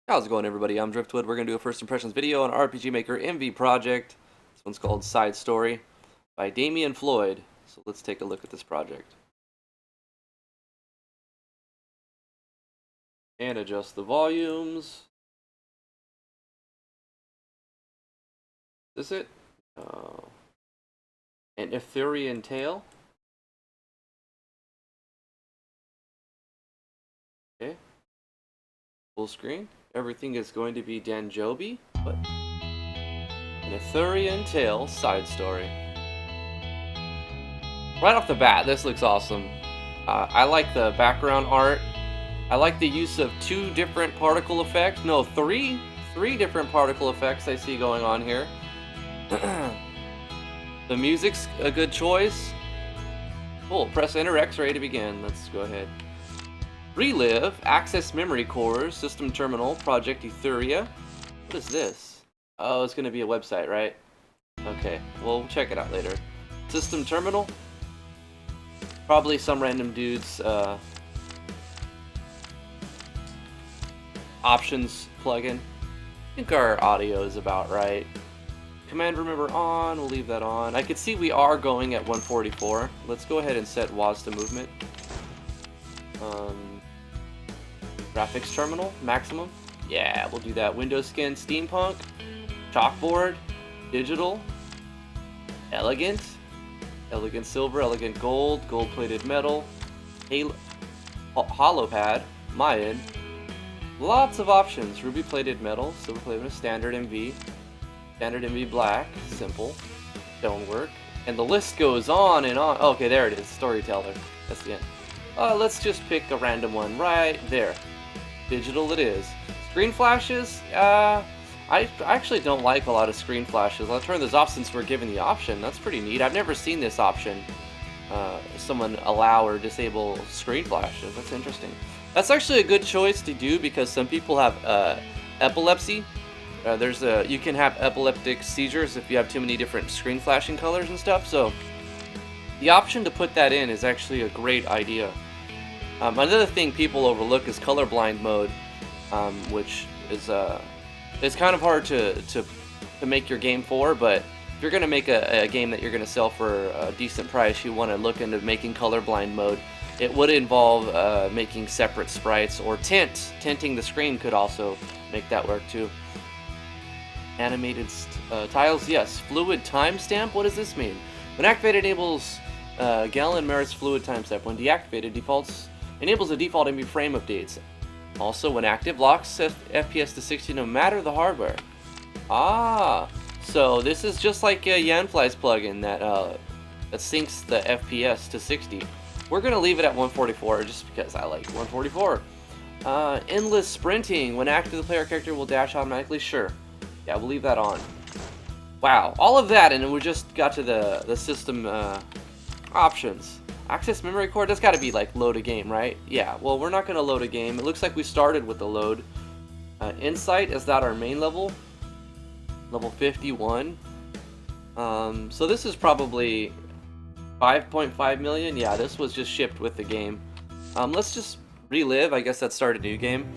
How's it going, everybody? I'm Driftwood. We're going to do a first impressions video on RPG Maker MV project. This one's called Side Story by Damian Floyd. So let's take a look at this project. And adjust the volumes. Is this it? An Ethurian Tale. Okay. Full screen. Everything is going to be Danjobi. What? An Ethurian Tale side story. Right off the bat, this looks awesome. I like the background art. I like the use of two different particle effects. No, three different particle effects I see going on here. The music's a good choice. Cool. Press Enter X-ray to begin. Let's go ahead. Relive, access memory cores, system terminal, Project Ethuria. What is this? Oh, it's going to be a website, right? Okay, we'll check it out later. System terminal. Probably some random dude's options plugin. I think our audio is about right. Command remember on, we'll leave that on. I can see we are going at 144. Let's go ahead and set WAS to movement. Graphics terminal, maximum. Yeah, we'll do that. Windows skin, steampunk, chalkboard, digital, elegant, elegant silver, elegant gold, gold-plated metal, hollow pad, Mayan. Lots of options. Ruby-plated metal, silver-plated metal, standard MV black, simple, stonework, and the list goes on and on. Okay, there it is. Storyteller. That's the end. Let's just pick a random one right there. Digital it is. Screen flashes, I actually don't like a lot of screen flashes. I'll turn those off since we're given the option. That's pretty neat. I've never seen this option. Someone allow or disable screen flashes. That's interesting. That's actually a good choice to do because some people have epilepsy. You can have epileptic seizures if you have too many different screen flashing colors and stuff. So the option to put that in is actually a great idea. Another thing people overlook is colorblind mode, which is it's kind of hard to make your game for, but if you're going to make a game that you're going to sell for a decent price, you want to look into making colorblind mode. It would involve making separate sprites, or tinting the screen could also make that work too. Animated tiles, yes. Fluid timestamp, what does this mean? When activated, enables Gallon merits fluid timestamp. When deactivated, enables the default MB frame updates. Also, when active, locks FPS to 60 no matter the hardware. So this is just like a Yanfly's plugin that syncs the FPS to 60. We're gonna leave it at 144 just because I like 144. Endless sprinting. When active, the player character will dash automatically. Sure. Yeah, we'll leave that on. Wow, all of that, and we just got to the system options. Access memory core, that's got to be like load a game, right? Yeah, well, we're not going to load a game. It looks like we started with the load. Insight, is that our main level? Level 51. So this is probably 5.5 million. Yeah, this was just shipped with the game. Let's just relive. I guess that's start a new game.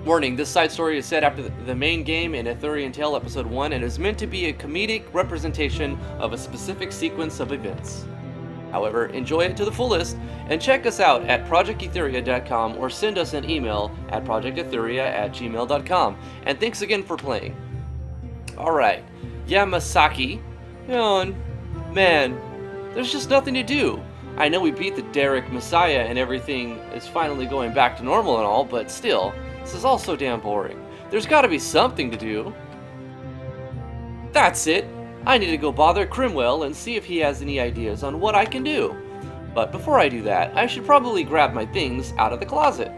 Warning, this side story is set after the main game in An Ethurian Tale Episode 1 and is meant to be a comedic representation of a specific sequence of events. However, enjoy it to the fullest, and check us out at projectethuria.com or send us an email at projectethuria@gmail.com. And thanks again for playing. Alright, Yamasaki. Man, there's just nothing to do. I know we beat the Derek Messiah and everything is finally going back to normal and all, but still, this is all so damn boring. There's gotta be something to do. That's it. I need to go bother Crimwell and see if he has any ideas on what I can do. But before I do that, I should probably grab my things out of the closet.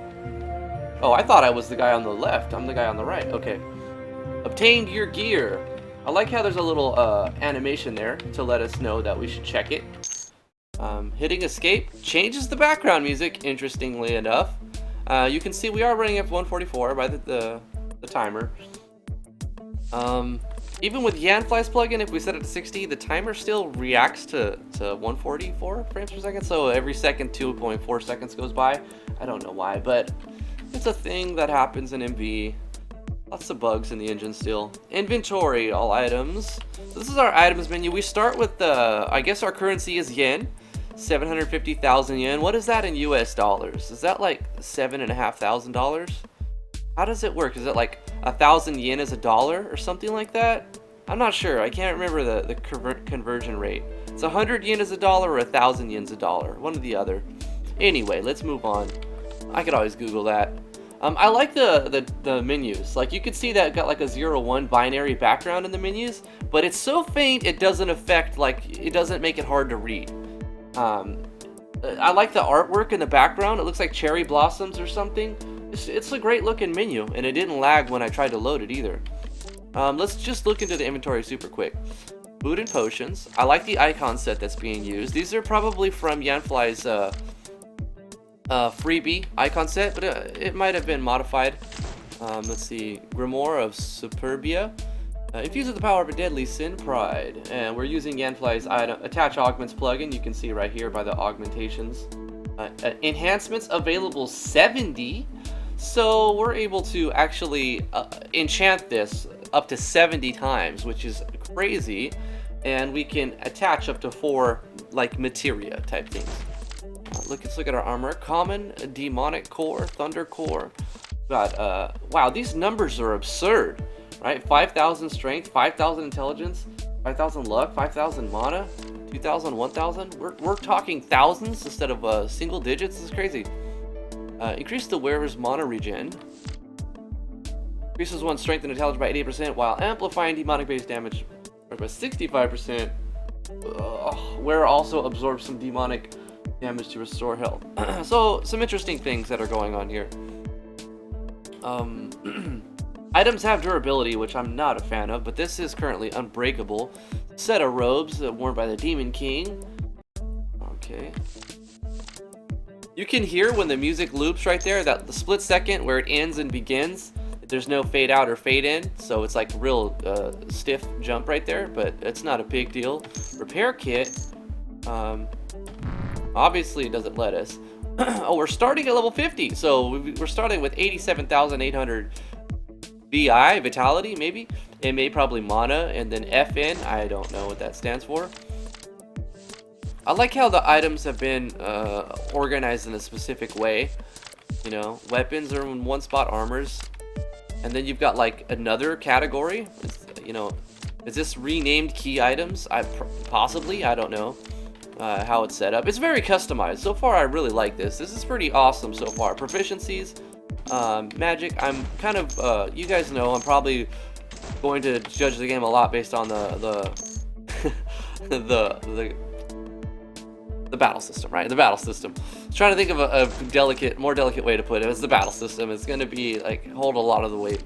Oh, I thought I was the guy on the left. I'm the guy on the right. Okay. Obtained your gear. I like how there's a little animation there to let us know that we should check it. Hitting escape changes the background music, interestingly enough. You can see we are running at 144 by the timer. Even with Yanfly's plugin, if we set it to 60, the timer still reacts to 144 frames per second. So every second, 2.4 seconds goes by. I don't know why, but It's a thing that happens in MV. Lots of bugs in the engine still. Inventory, all items. So this is our items menu. We start with I guess our currency is yen. 750,000 yen. What is that in US dollars? Is that like $7,500? How does it work? Is it like 1,000 yen is a dollar or something like that? I'm not sure. I can't remember the conversion rate. It's 100 yen is a dollar or 1,000 yen's a dollar. One or the other. Anyway, let's move on. I could always Google that. I like the menus. Like, you can see that got like a 0-1 binary background in the menus, but it's so faint it doesn't affect, like, it doesn't make it hard to read. I like the artwork in the background. It looks like cherry blossoms or something. It's a great looking menu, and it didn't lag when I tried to load it either. Let's just look into the inventory super quick. Food and potions. I like the icon set that's being used. These are probably from Yanfly's freebie icon set, but it might have been modified. Let's see. Grimoire of Superbia. Infuses the power of a deadly sin, Pride. And we're using Yanfly's attach augments plugin. You can see right here by the augmentations. Enhancements available 70. So we're able to actually enchant this up to 70 times, which is crazy. And we can attach up to 4 like materia type things. Let's look at our armor. Common, demonic core, thunder core. Got wow, these numbers are absurd, right? 5,000 strength, 5,000 intelligence, 5,000 luck, 5,000 mana, 2,000, 1,000. We're talking thousands instead of single digits. This is crazy. Increase the wearer's mana regen. Increases one's strength and intelligence by 80% while amplifying demonic base damage by 65%. Wearer also absorbs some demonic damage to restore health. So some interesting things that are going on here. Items have durability, which I'm not a fan of, but this is currently unbreakable. Set of robes worn by the Demon King. Okay. You can hear when the music loops right there, that the split second where it ends and begins, there's no fade out or fade in, so it's like real stiff jump right there, but it's not a big deal. Repair kit. Obviously it doesn't let us. Oh, we're starting at level 50, so we're starting with 87,800 VI, vitality maybe. It may probably mana, and then FN, I don't know what that stands for. I like how the items have been organized in a specific way. You know, weapons are in one spot, armors. And then you've got like another category. You know, is this renamed key items? Possibly, I don't know how it's set up. It's very customized. So far, I really like this. This is pretty awesome so far. Proficiencies, magic. I'm kind of, you guys know, I'm probably going to judge the game a lot based on the battle system, right? The battle system. I was trying to think of a more delicate way to put it. It's the battle system. It's going to be like hold a lot of the weight.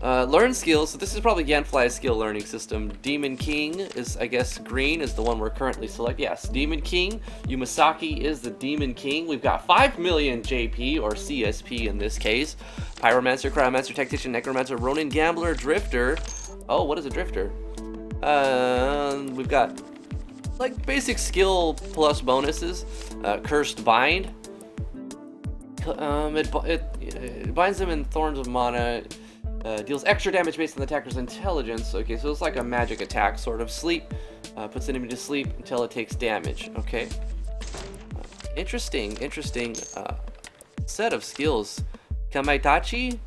Learn skills. So this is probably Yanfly's skill learning system. Demon King is, I guess, green is the one we're currently selecting. Yes, Demon King. Yumasaki is the Demon King. We've got 5 million JP, or CSP in this case. Pyromancer, Cryomancer, Tactician, Necromancer, Ronin, Gambler, Drifter. Oh, what is a Drifter? We've got like basic skill plus bonuses. Cursed Bind. It binds them in Thorns of Mana. Deals extra damage based on the attacker's intelligence. Okay, so it's like a magic attack sort of. Sleep. Puts the enemy to sleep until it takes damage. Okay. Interesting set of skills. Kamaitachi.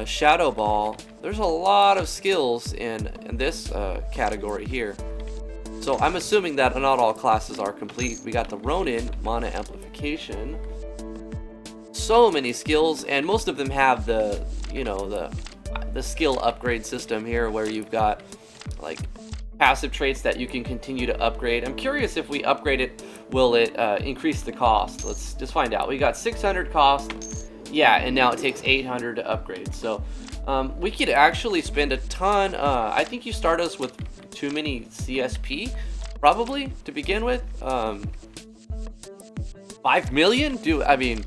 Shadow Ball. There's a lot of skills in this category here. So I'm assuming that not all classes are complete. We got the Ronin, Mana Amplification. So many skills, and most of them have the, you know, the skill upgrade system here, where you've got like passive traits that you can continue to upgrade. I'm curious if we upgrade it, will it increase the cost? Let's just find out. We got 600 cost, yeah, and now it takes 800 to upgrade. So we could actually spend a ton. I think you start us with too many CSP, probably, to begin with. 5 million? I mean,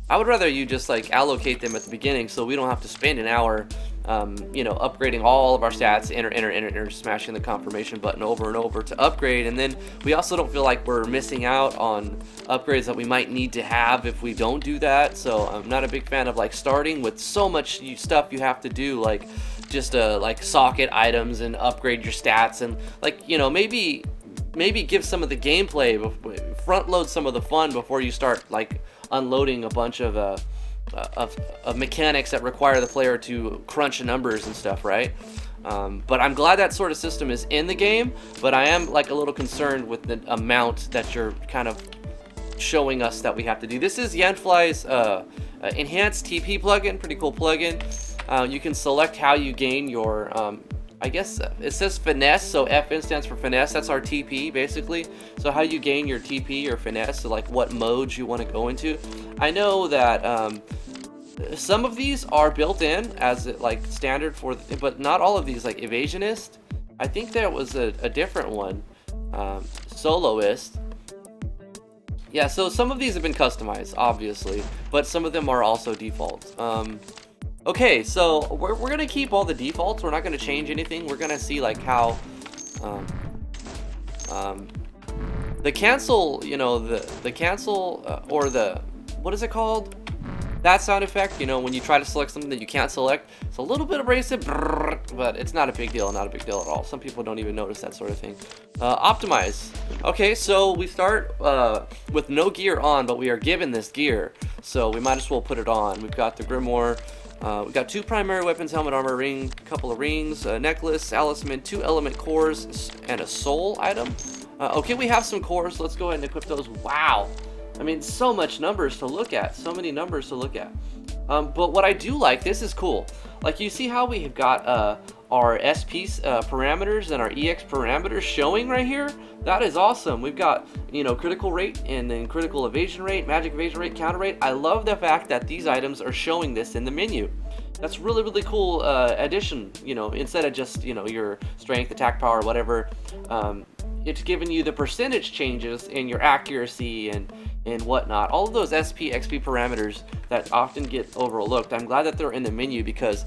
I would rather you just like allocate them at the beginning so we don't have to spend an hour you know, upgrading all of our stats, enter, smashing the confirmation button over and over to upgrade. And then we also don't feel like we're missing out on upgrades that we might need to have if we don't do that. So I'm not a big fan of like starting with so much stuff you have to do, like just like socket items and upgrade your stats, and like, you know, maybe give some of the gameplay, front load some of the fun before you start like unloading a bunch of mechanics that require the player to crunch numbers and stuff, right? But I'm glad that sort of system is in the game, but I am like a little concerned with the amount that you're kind of showing us that we have to do. This is Yanfly's enhanced TP plugin, pretty cool plugin. You can select how you gain your I guess it says finesse, so FN stands for finesse. That's our TP basically. So how you gain your TP or finesse, so like what modes you want to go into. I know that some of these are built in as like standard for, but not all of these, like evasionist. I think there was a different one, soloist. Yeah, so some of these have been customized, obviously, but some of them are also defaults. Okay, so we're gonna keep all the defaults. We're not gonna change anything. We're gonna see like how the cancel, you know, the cancel or the, what is it called? That sound effect, you know, when you try to select something that you can't select, it's a little bit abrasive, but it's not a big deal, not a big deal at all. Some people don't even notice that sort of thing. Optimize. Okay, so we start with no gear on, but we are given this gear, so we might as well put it on. We've got the Grimoire. We've got 2 primary weapons, helmet, armor, ring, couple of rings, a necklace, talisman, 2 element cores, and a soul item. Okay, we have some cores. Let's go ahead and equip those. Wow. I mean, so much numbers to look at. So many numbers to look at. But what I do like, this is cool. Like, you see how we have got our SP parameters and our EX parameters showing right here? That is awesome. We've got, you know, critical rate and then critical evasion rate, magic evasion rate, counter rate. I love the fact that these items are showing this in the menu. That's really, really cool addition, you know, instead of just, you know, your strength, attack power, whatever. It's giving you the percentage changes in your accuracy and whatnot. All of those SP, XP parameters that often get overlooked. I'm glad that they're in the menu because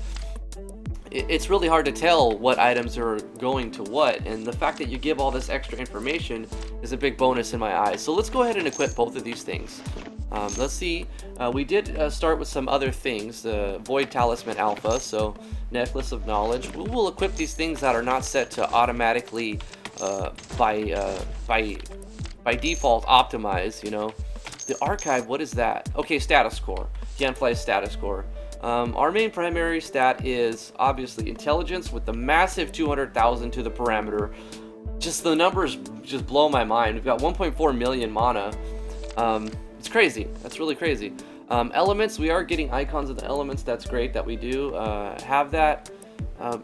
it's really hard to tell what items are going to what, and the fact that you give all this extra information is a big bonus in my eyes. So let's go ahead and equip both of these things. Let's see, we did start with some other things, the Void Talisman Alpha, so Necklace of Knowledge. We'll equip these things that are not set to automatically by default optimize, you know. The Archive, what is that? Okay, status score, Yanfly's status score. Our main primary stat is obviously intelligence with the massive 200,000 to the parameter. Just the numbers just blow my mind. We've got 1.4 million mana. It's crazy. That's really crazy. Elements, we are getting icons of the elements. That's great that we do have that.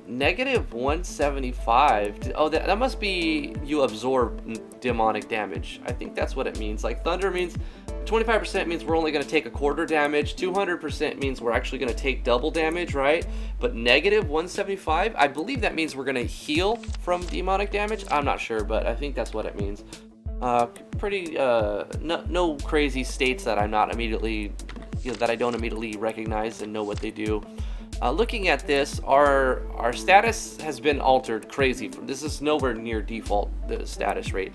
Negative 175. Oh, that must be you absorb demonic damage. I think that's what it means. Like thunder means 25% means we're only going to take a quarter damage. 200% means we're actually going to take double damage, right? But negative 175, I believe that means we're going to heal from demonic damage. I'm not sure, but I think that's what it means. Pretty no crazy states that I'm not immediately, you know, that I don't immediately recognize and know what they do. Looking at this, our status has been altered crazy. This is nowhere near default, the status rate.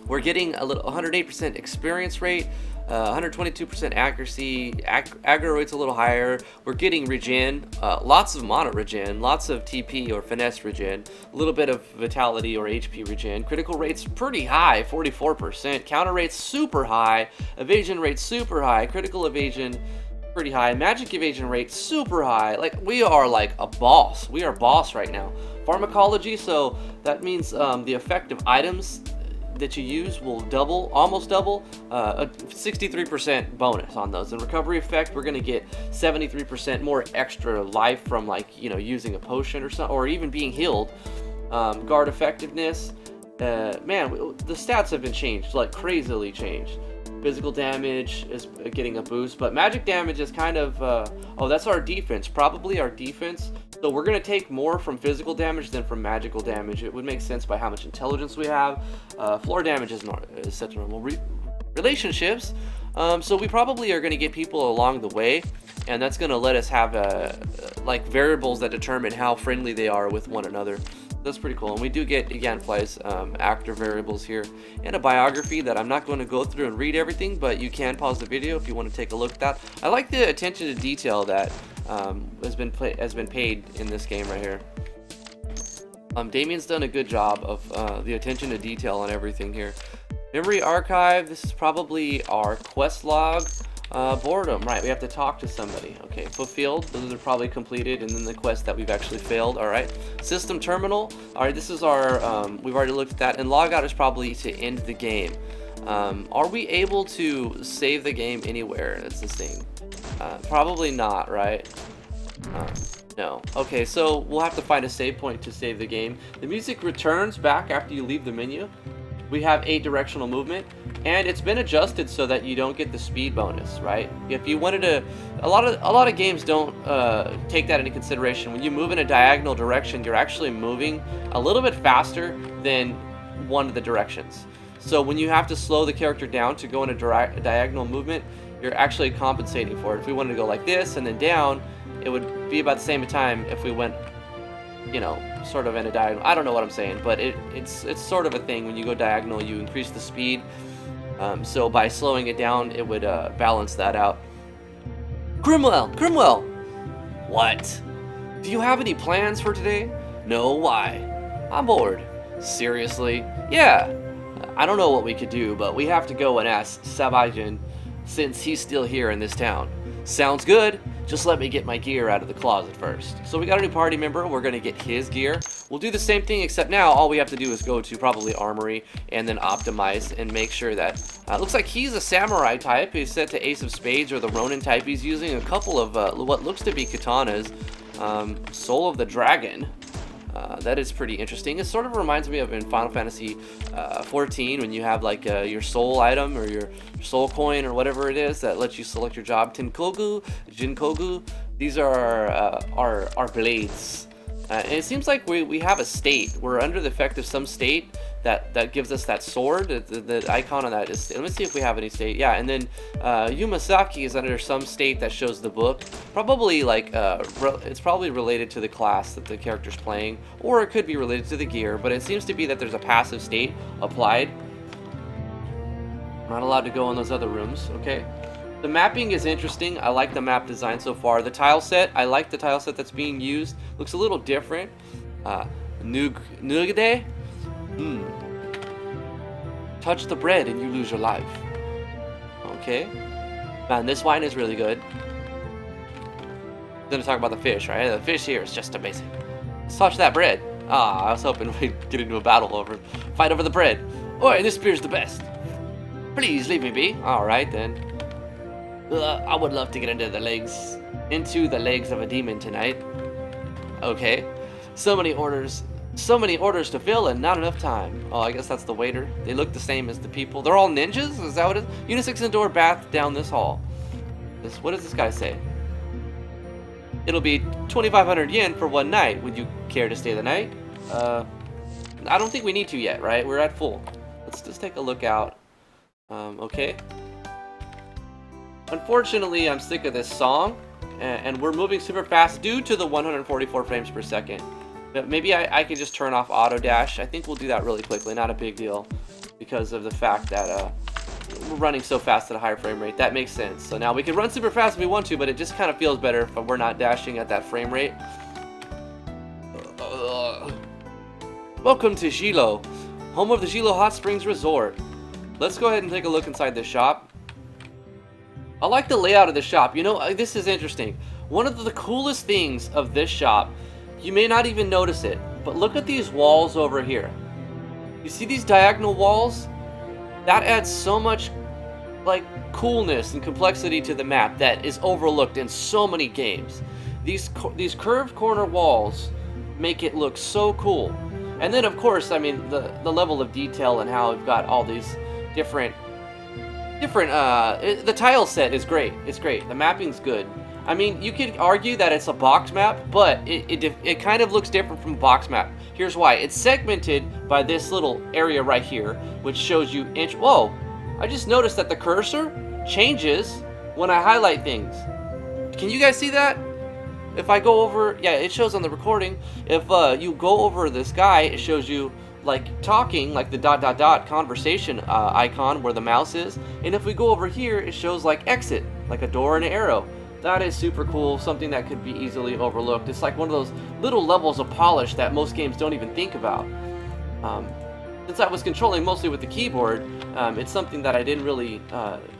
We're getting a little 108% experience rate, 122% accuracy, aggro rate's a little higher. We're getting regen, lots of mana regen, lots of TP or finesse regen, a little bit of vitality or HP regen. Critical rate's pretty high, 44%. Counter rate's super high, evasion rate's super high, critical evasion pretty high, magic evasion rate super high. Like, we are like a boss. We are boss right now. Pharmacology, so that means the effect of items that you use will double, almost double, a 63% bonus on those. And recovery effect, we're gonna get 73% more extra life from, like, you know, using a potion or something, or even being healed. Guard effectiveness, man, the stats have been changed, like crazily changed. Physical damage is getting a boost, but magic damage is kind of, oh, that's our defense, probably our defense. So we're going to take more from physical damage than from magical damage. It would make sense by how much intelligence we have. Floor damage is set to normal. Relationships, So we probably are going to get people along the way, and that's going to let us have like variables that determine how friendly they are with one another. That's pretty cool. And we do get Ganfly's actor variables here, and a biography that I'm not going to go through and read everything, but you can pause the video if you want to take a look at that. I like the attention to detail that has been paid in this game right here. Damian's done a good job of the attention to detail on everything here. Memory archive, this is probably our quest log. Boredom, right, we have to talk to somebody. Okay, fulfilled, those are probably completed, and then the quest that we've actually failed. All right, system terminal, all right, this is our, we've already looked at that, and logout is probably to end the game. Are we able to save the game anywhere? That's the thing. Probably not, right? No. Okay, so we'll have to find a save point to save the game. The music returns back after you leave the menu. We have 8 directional movement, and it's been adjusted so that you don't get the speed bonus, right? If you wanted to, a lot of games don't take that into consideration. When you move in a diagonal direction, you're actually moving a little bit faster than one of the directions. So when you have to slow the character down to go in a diagonal movement, you're actually compensating for it. If we wanted to go like this and then down, it would be about the same time if we went, you know, sort of in a diagonal. I don't know what I'm saying, but it's sort of a thing. When you go diagonal, you increase the speed. So by slowing it down, it would balance that out. Grimwell! What? Do you have any plans for today? No, why? I'm bored. Seriously? Yeah. I don't know what we could do, but we have to go and ask Sabajan since he's still here in this town. Sounds good. Just let me get my gear out of the closet first. So we got a new party member. We're going to get his gear. We'll do the same thing, except now all we have to do is go to probably Armory and then optimize and make sure that... looks like he's a samurai type. He's set to Ace of Spades or the Ronin type. He's using a couple of what looks to be katanas. Soul of the Dragon. That is pretty interesting. It sort of reminds me of in Final Fantasy 14 when you have like your soul item or your soul coin or whatever it is that lets you select your job. Tenkogu, Jinkogu, these are our blades. And it seems like we have a state. We're under the effect of some state that gives us that sword. The icon on that is, let me see if we have any state. Yeah, and then Yumasaki is under some state that shows the book. Probably like, it's probably related to the class that the character's playing, or it could be related to the gear, but it seems to be that there's a passive state applied. I'm not allowed to go in those other rooms, okay? The mapping is interesting. I like the map design so far. The tile set, I like the tile set that's being used. Looks a little different. Nugade? Touch the bread and you lose your life. Okay. Man, this wine is really good. Gonna talk about the fish, right? The fish here is just amazing. Let's touch that bread. I was hoping we'd get into a battle fight over the bread. Oi, this beer's the best. Please leave me be. Alright then. I would love to get into the legs of a demon tonight. Okay. So many orders to fill and not enough time. Oh, I guess that's the waiter. They look the same as the people. They're all ninjas? Is that what it is? Unisex indoor bath down this hall. What does this guy say? It'll be 2,500 yen for one night. Would you care to stay the night? I don't think we need to yet, right? We're at full. Let's just take a look out. Okay. Unfortunately, I'm sick of this song, and we're moving super fast due to the 144 frames per second. But maybe I can just turn off auto dash. I think we'll do that really quickly, not a big deal, because of the fact that we're running so fast at a higher frame rate. That makes sense. So now we can run super fast if we want to, but it just kind of feels better if we're not dashing at that frame rate. Welcome to Shilo, home of the Shilo Hot Springs Resort. Let's go ahead and take a look inside this shop. I like the layout of the shop. You know, this is interesting. One of the coolest things of this shop, you may not even notice it, but look at these walls over here. You see these diagonal walls? That adds so much like coolness and complexity to the map that is overlooked in so many games. These curved corner walls make it look so cool. And then of course, I mean, the level of detail and how we've got all these different the tile set is great. It's great. The mapping's good. I mean, you could argue that it's a box map, but it kind of looks different from a box map. Here's why. It's segmented by this little area right here, which shows you Whoa! I just noticed that the cursor changes when I highlight things. Can you guys see that? If I go over, yeah, it shows on the recording. If you go over this guy, it shows you like talking, like the ... conversation icon where the mouse is. And if we go over here, it shows like exit, like a door and an arrow. That is super cool, something that could be easily overlooked. It's like one of those little levels of polish that most games don't even think about. Since I was controlling mostly with the keyboard, it's something that I didn't really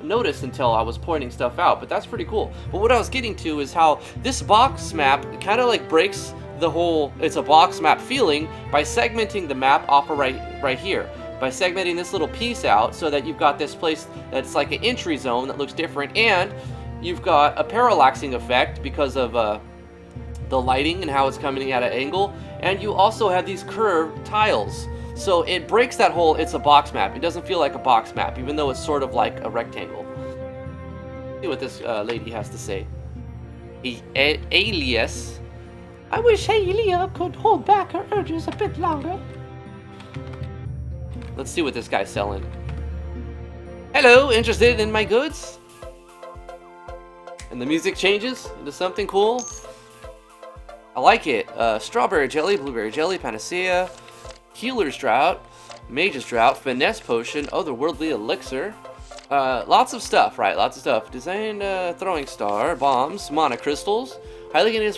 notice until I was pointing stuff out, but that's pretty cool. But what I was getting to is how this box map kind of like breaks the whole, it's a box map feeling by segmenting the map off of right here. By segmenting this little piece out so that you've got this place that's like an entry zone that looks different, and you've got a parallaxing effect because of the lighting and how it's coming at an angle, and you also have these curved tiles. So it breaks that whole, it's a box map. It doesn't feel like a box map, even though it's sort of like a rectangle. See what this lady has to say. Alias. I wish Aelia could hold back her urges a bit longer. Let's see what this guy's selling. Hello, interested in my goods? And the music changes into something cool. I like it. Strawberry jelly, blueberry jelly, panacea, healer's drought, mage's drought, finesse potion, otherworldly elixir. Lots of stuff, right? Lots of stuff. Design throwing star, bombs, mana crystals, highly condense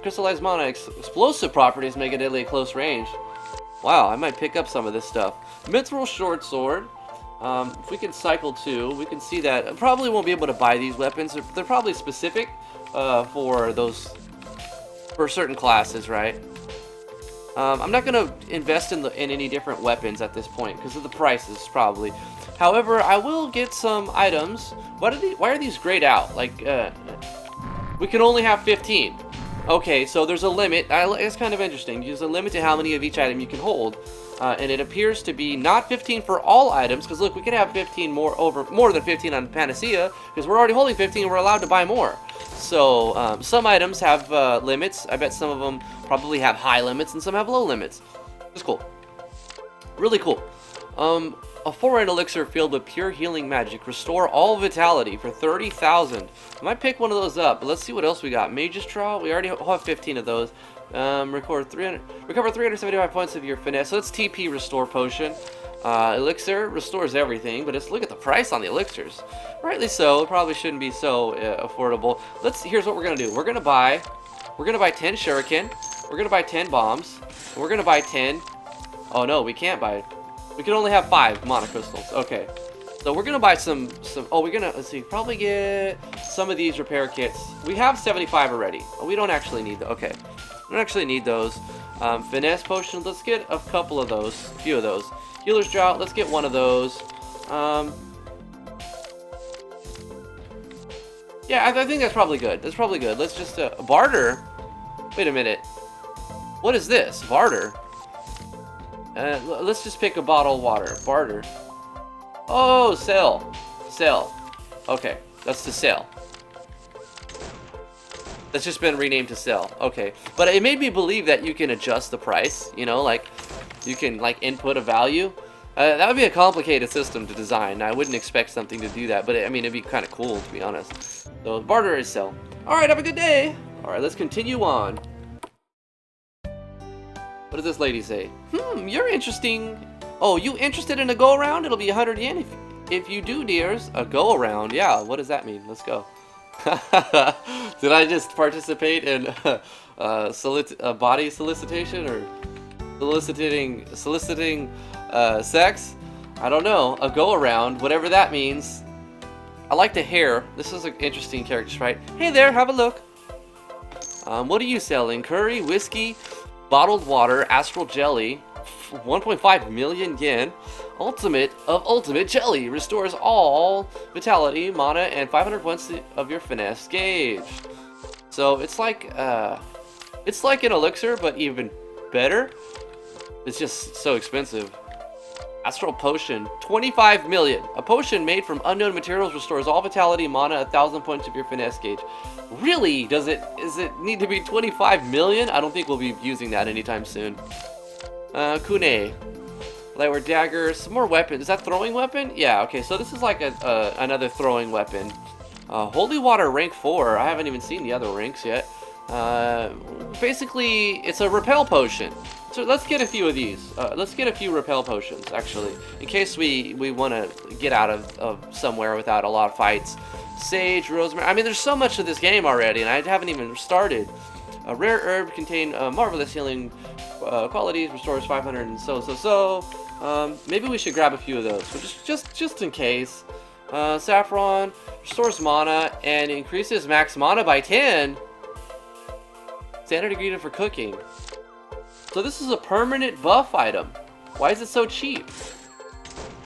crystallized mana, explosive properties make it deadly at close range. Wow, I might pick up some of this stuff. Mithril short sword. If we can cycle to, we can see that I probably won't be able to buy these weapons. They're probably specific for certain classes, right? I'm not going to invest in any different weapons at this point because of the prices, probably. However, I will get some items. Why are these grayed out? Like, we can only have 15. Okay, so there's a limit. It's kind of interesting. There's a limit to how many of each item you can hold. And it appears to be not 15 for all items, because look, we can have 15 more than 15 on Panacea, because we're already holding 15 and we're allowed to buy more. So some items have limits. I bet some of them probably have high limits and some have low limits. It's cool. Really cool. A foreign elixir filled with pure healing magic. Restore all vitality for 30,000. I might pick one of those up, but let's see what else we got. Mage's Trial. We already have 15 of those. Recover 375 points of your finesse. So let's TP restore potion. Elixir restores everything, but look at the price on the elixirs. Rightly so. It probably shouldn't be so affordable. Here's what we're gonna do. We're gonna buy 10 shuriken. We're gonna buy 10 bombs. We're gonna buy 10. Oh no, we can't buy. We can only have 5 mana crystals. Okay. So we're gonna buy some. Oh, we're gonna, let's see, probably get some of these repair kits. We have 75 already. Oh, we don't actually need them. Okay. We don't actually need those. Finesse potions, let's get a couple of those. A few of those. Healer's Drought, let's get one of those. Yeah, I think that's probably good. That's probably good. Let's just, barter? Wait a minute. What is this? Barter? Let's just pick a bottle of water. Barter. Oh, sell. Sell. Okay, that's to sell. That's just been renamed to sell. Okay, but it made me believe that you can adjust the price. You know, like you can like input a value. That would be a complicated system to design. I wouldn't expect something to do that, but I mean, it'd be kind of cool to be honest. So barter is sell. All right, have a good day. All right, let's continue on. What does this lady say? You're interesting. Oh, you interested in a go around? It'll be 100 yen if you do, dears. A go around. Yeah. What does that mean? Let's go. Did I just participate in body solicitation or soliciting sex? I don't know. A go around, whatever that means. I like the hair. This is an interesting character, right? Hey there, have a look. What are you selling? Curry, whiskey, bottled water, astral jelly, 1.5 million yen. Ultimate of ultimate jelly restores all vitality, mana, and 500 points of your finesse gauge. So it's like an elixir, but even better. It's just so expensive. Astral potion, 25 million. A potion made from unknown materials restores all vitality, mana, 1,000 points of your finesse gauge. Really? Does it need to be 25 million? I don't think we'll be using that anytime soon. Kune. Lightweight dagger, some more weapons. Is that throwing weapon? Yeah, okay, so this is like another throwing weapon. Holy water rank 4. I haven't even seen the other ranks yet. Basically, it's a repel potion. So let's get a few of these. Let's get a few repel potions, actually, in case we want to get out of somewhere without a lot of fights. Sage, rosemary. I mean, there's so much of this game already, and I haven't even started. A rare herb contain marvelous healing qualities, restores 500 and so. Maybe we should grab a few of those. So just in case. Saffron restores mana and increases max mana by 10. Standard ingredient for cooking. So this is a permanent buff item. Why is it so cheap?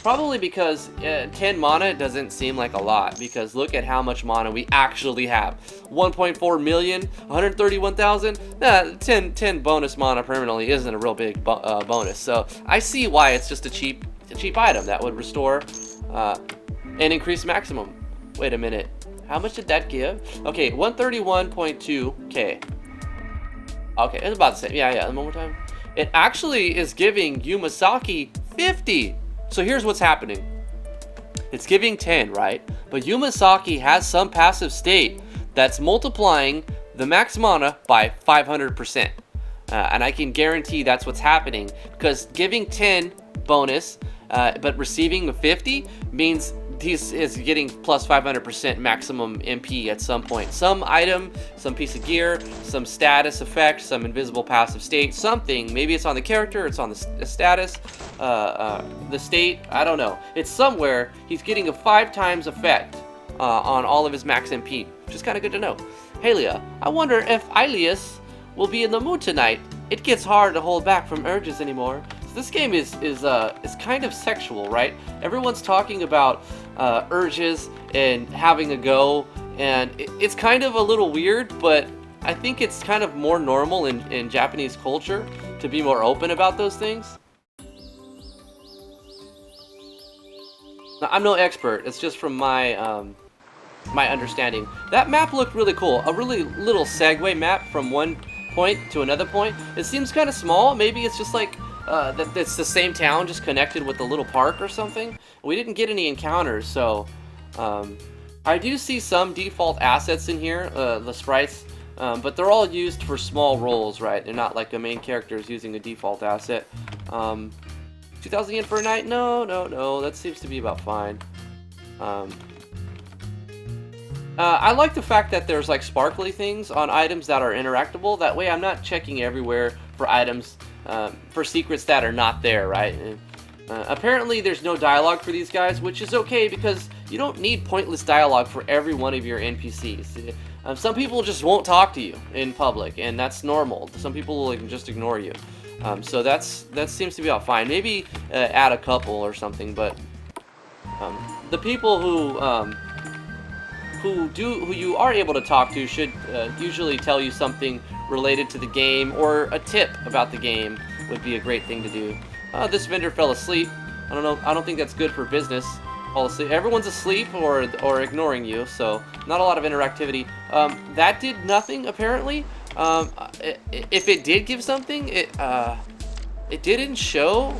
Probably because 10 mana doesn't seem like a lot, because look at how much mana we actually have. 1.4 million, 131,000. 10 bonus mana permanently isn't a real big bonus. So I see why it's just a cheap item that would restore and increase maximum. Wait a minute. How much did that give? Okay, 131.2k. Okay, it's about the same. Yeah, one more time. It actually is giving Yumasaki 50. So here's what's happening. It's giving 10, right? But Yumasaki has some passive state that's multiplying the max mana by 500%. And I can guarantee that's what's happening, because giving 10 bonus but receiving a 50 means this is getting plus 500% maximum MP at some point. Some item, some piece of gear, some status effect, some invisible passive state, something. Maybe it's on the character, it's on the status, the state, I don't know. It's somewhere he's getting a 5 times effect on all of his max MP, which is kind of good to know. Halia, I wonder if Ilias will be in the mood tonight. It gets hard to hold back from urges anymore. This game is kind of sexual, right? Everyone's talking about urges and having a go, and it's kind of a little weird, but I think it's kind of more normal in Japanese culture to be more open about those things. Now, I'm no expert. It's just from my my understanding. That map looked really cool. A really little segue map from one point to another point. It seems kind of small. Maybe it's just like that it's the same town just connected with a little park or something. We didn't get any encounters, so I do see some default assets in here, the sprites, but they're all used for small roles, right? They're not like the main character is using a default asset. 2,000 yen for a night? No, that seems to be about fine. I like the fact that there's like sparkly things on items that are interactable. That way I'm not checking everywhere for items, for secrets that are not there, right? Apparently there's no dialogue for these guys, which is okay because you don't need pointless dialogue for every one of your NPCs. Some people just won't talk to you in public, and that's normal. Some people will just ignore you. So that seems to be all fine. Maybe add a couple or something, but the people who you are able to talk to should usually tell you something related to the game, or a tip about the game would be a great thing to do. This vendor fell asleep. I don't know. I don't think that's good for business. Fall asleep. Everyone's asleep or ignoring you, so not a lot of interactivity. That did nothing apparently. If it did give something, it didn't show.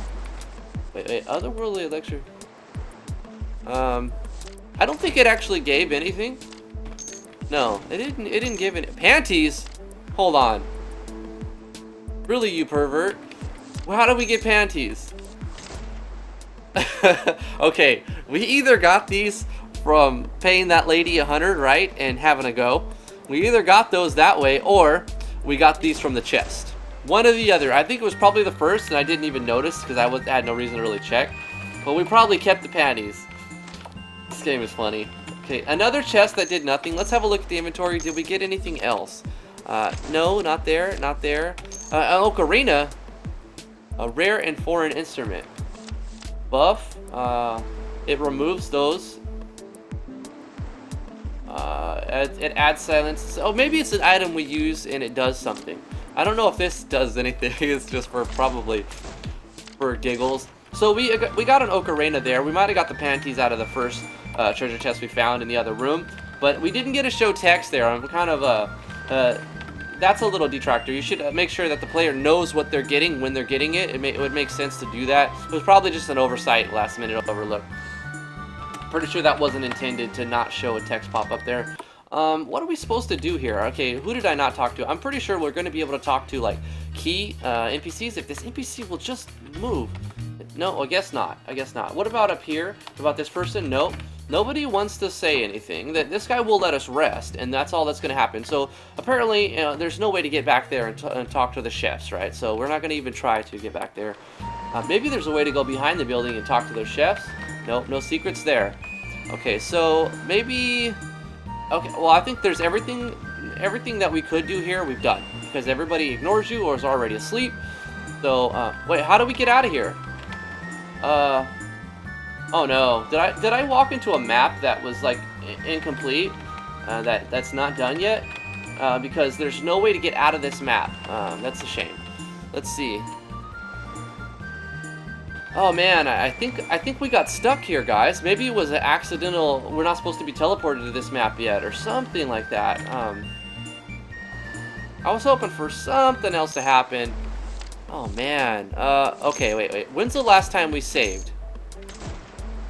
Wait, otherworldly lecture. I don't think it actually gave anything. No, it didn't give any panties. Hold on. Really, you pervert? Well, how do we get panties? Okay, we either got these from paying that lady 100, right, and having a go. We either got those that way, or we got these from the chest. One or the other. I think it was probably the first, and I didn't even notice because I had no reason to really check. But we probably kept the panties. This game is funny. Okay, another chest that did nothing. Let's have a look at the inventory. Did we get anything else? No, not there, not there. An ocarina, a rare and foreign instrument. Buff, it removes those. It adds silence. Oh, maybe it's an item we use and it does something. I don't know if this does anything. It's just probably for giggles. So we got an ocarina there. We might have got the panties out of the first treasure chest we found in the other room, but we didn't get to show text there. I'm kind of that's a little detractor. You should make sure that the player knows what they're getting when they're getting it. It would make sense to do that. It was probably just an oversight, last minute overlook. Pretty sure that wasn't intended to not show a text pop up there. What are we supposed to do here? Okay, who did I not talk to? I'm pretty sure we're going to be able to talk to, like, key NPCs if this NPC will just move. No, I guess not. I guess not. What about up here? About this person? Nope. Nobody wants to say anything. That this guy will let us rest, and that's all that's going to happen. So apparently, there's no way to get back there and talk to the chefs, right? So we're not going to even try to get back there. Maybe there's a way to go behind the building and talk to those chefs. Nope, no secrets there. Okay, so maybe... Okay, well, I think there's everything that we could do here, we've done. Because everybody ignores you or is already asleep. So, wait, how do we get out of here? Oh no, did I walk into a map that was, like, incomplete? That's not done yet? Because there's no way to get out of this map. That's a shame. Let's see. Oh man, I think we got stuck here, guys. Maybe it was an accidental, we're not supposed to be teleported to this map yet, or something like that. I was hoping for something else to happen. Oh man, okay, wait. When's the last time we saved?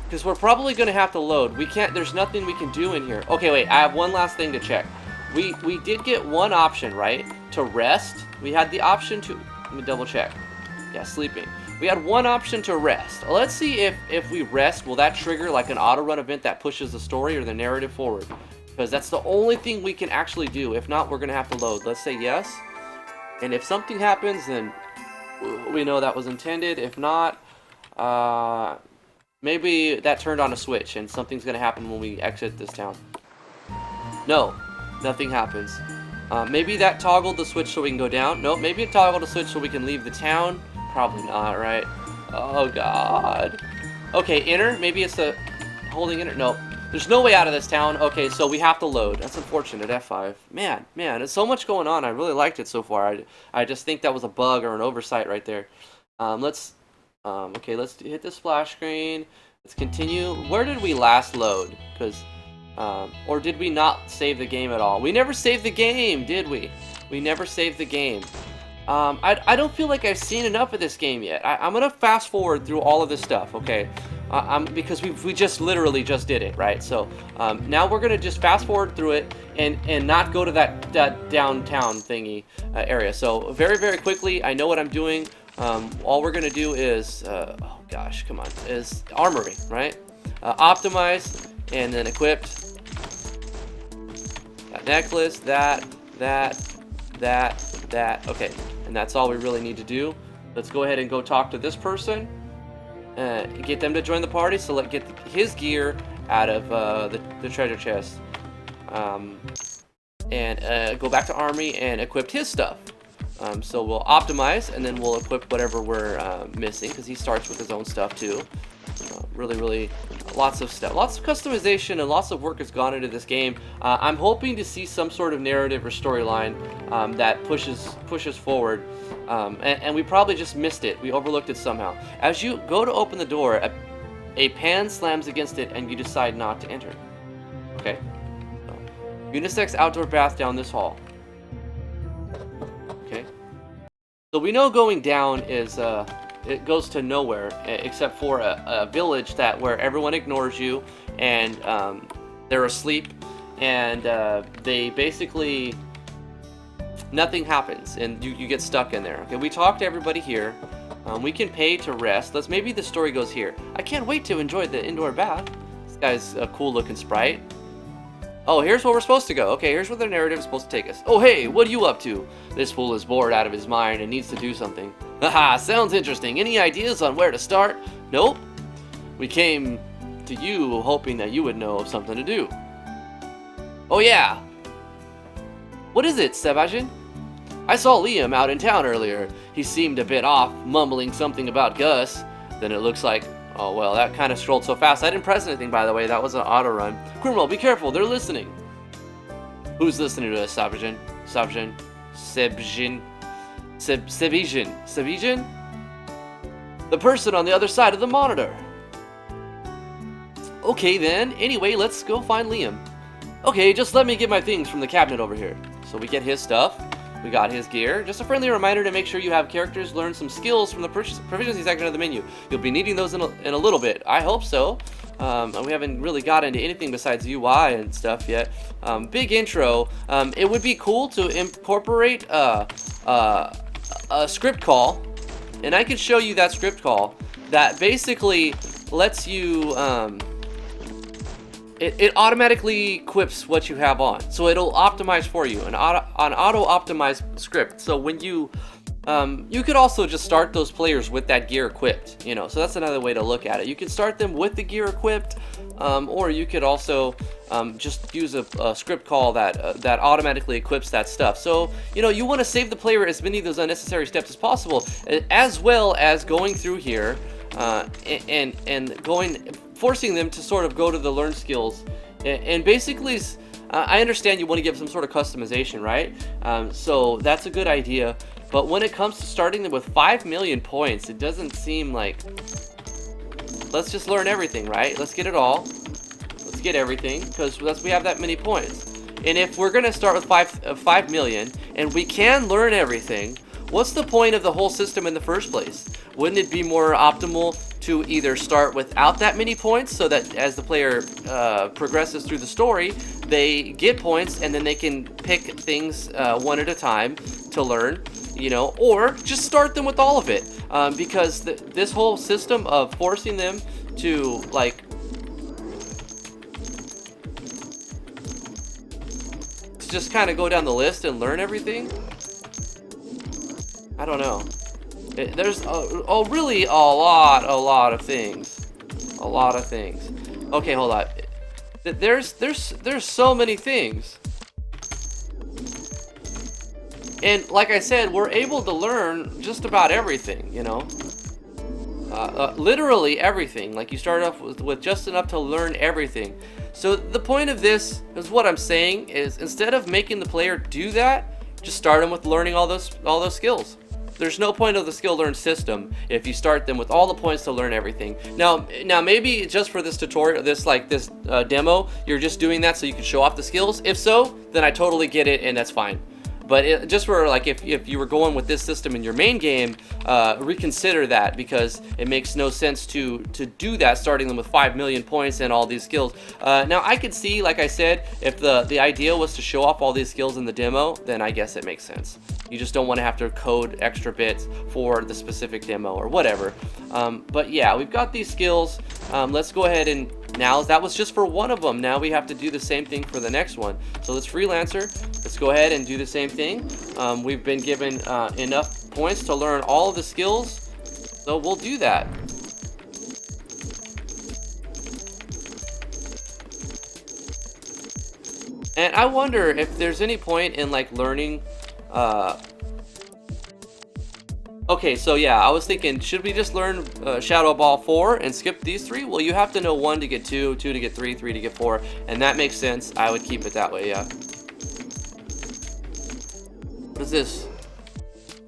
Because we're probably going to have to load. We can't, there's nothing we can do in here. Okay, wait, I have one last thing to check. We did get one option, right? To rest. We had the option to, let me double check. Yeah, sleeping. We had one option to rest. Let's see if we rest, will that trigger like an auto run event that pushes the story or the narrative forward? Because that's the only thing we can actually do. If not, we're going to have to load. Let's say yes. And if something happens, then we know that was intended. If not, maybe that turned on a switch and something's going to happen when we exit this town. No, nothing happens. Maybe that toggled the switch so we can go down. Nope, maybe it toggled the switch so we can leave the town. Probably not, right? Oh, God. Okay, enter. Maybe it's the holding enter. Nope. There's no way out of this town. Okay, so we have to load. That's unfortunate. F5. Man, there's so much going on. I really liked it so far. I just think that was a bug or an oversight right there. Okay, let's hit the splash screen. Let's continue. Where did we last load? Because, or did we not save the game at all? We never saved the game, did we? We never saved the game. I don't feel like I've seen enough of this game yet. I'm gonna fast forward through all of this stuff, okay? Because we just literally just did it, right? So now we're gonna just fast forward through it and not go to that downtown thingy area. So very quickly, I know what I'm doing. All we're gonna do is oh gosh, come on, is armory, right? Optimize and then equipped. That necklace, that. Okay, and that's all we really need to do. Let's go ahead and go talk to this person. Get them to join the party. So let's get his gear out of the treasure chest. And go back to army and equip his stuff. So we'll optimize and then we'll equip whatever we're missing because he starts with his own stuff too. Really lots of stuff, lots of customization and lots of work has gone into this game. I'm hoping to see some sort of narrative or storyline that pushes forward, and we probably just missed it. We overlooked it somehow. As you go to open the door, a pan slams against it and you decide not to enter. Okay, so, unisex outdoor bath down this hall. Okay, so we know going down is it goes to nowhere except for a village where everyone ignores you and they're asleep and they basically nothing happens and you get stuck in there. Okay, we talked to everybody here. We can pay to rest. Maybe the story goes here. I can't wait to enjoy the indoor bath. This guy's a cool looking sprite. Oh, here's where we're supposed to go. Okay, here's where the narrative is supposed to take us. Oh, hey, what are you up to? This fool is bored out of his mind and needs to do something. Haha, sounds interesting. Any ideas on where to start? Nope. We came to you hoping that you would know of something to do. Oh, yeah. What is it, Sebastian? I saw Liam out in town earlier. He seemed a bit off, mumbling something about Gus. Then it looks like... Oh, well, that kind of strolled so fast. I didn't press anything, by the way. That was an auto run. Criminal, be careful. They're listening. Who's listening to us, Sebastian? Sebastian? The person on the other side of the monitor. Okay, then. Anyway, let's go find Liam. Okay, just let me get my things from the cabinet over here. So we get his stuff. We got his gear. Just a friendly reminder to make sure you have characters learn some skills from the proficiency section of the menu. You'll be needing those in a little bit. I hope so. We haven't really got into anything besides UI and stuff yet. Big intro. It would be cool to incorporate a script call, and I can show you that script call that basically lets you it automatically equips what you have on, so it'll optimize for you, an auto optimized script. So when you could also just start those players with that gear equipped, you know, so that's another way to look at it. You can start them with the gear equipped, or you could also just use a script call that automatically equips that stuff. So, you know, you want to save the player as many of those unnecessary steps as possible, as well as going through here and forcing them to sort of go to the learn skills, and basically I understand you want to give some sort of customization, right? So that's a good idea. But when it comes to starting them with 5 million points, it doesn't seem like, let's just learn everything, right? Let's get it all. Let's get everything, because we have that many points. And if we're going to start with 5 million, and we can learn everything, what's the point of the whole system in the first place? Wouldn't it be more optimal to either start without that many points, so that as the player progresses through the story, they get points and then they can pick things one at a time to learn, you know, or just start them with all of it, because this whole system of forcing them to like just kind of go down the list and learn everything, I don't know. There's really a lot of things. A lot of things. Okay, hold on. There's so many things. And like I said, we're able to learn just about everything, you know. Literally everything. Like, you start off with just enough to learn everything. So the point of this is, what I'm saying is, instead of making the player do that, just start them with learning all those skills. There's no point of the skill learn system if you start them with all the points to learn everything. Now maybe just for this tutorial, this demo, you're just doing that so you can show off the skills. If so, then I totally get it, and that's fine. But just for like, if you were going with this system in your main game, reconsider that, because it makes no sense to do that, starting them with 5 million points and all these skills. Now I could see, like I said, if the idea was to show off all these skills in the demo, then I guess it makes sense. You just don't want to have to code extra bits for the specific demo or whatever. But yeah, we've got these skills. Let's go ahead and, now that was just for one of them. Now we have to do the same thing for the next one. So let's freelancer. Let's go ahead and do the same thing. We've been given enough points to learn all of the skills, so we'll do that. And I wonder if there's any point in like learning. Okay, so yeah, I was thinking, should we just learn Shadow Ball 4 and skip these 3? Well, you have to know 1 to get 2, 2 to get 3, 3 to get 4, and that makes sense. I would keep it that way, yeah. What is this?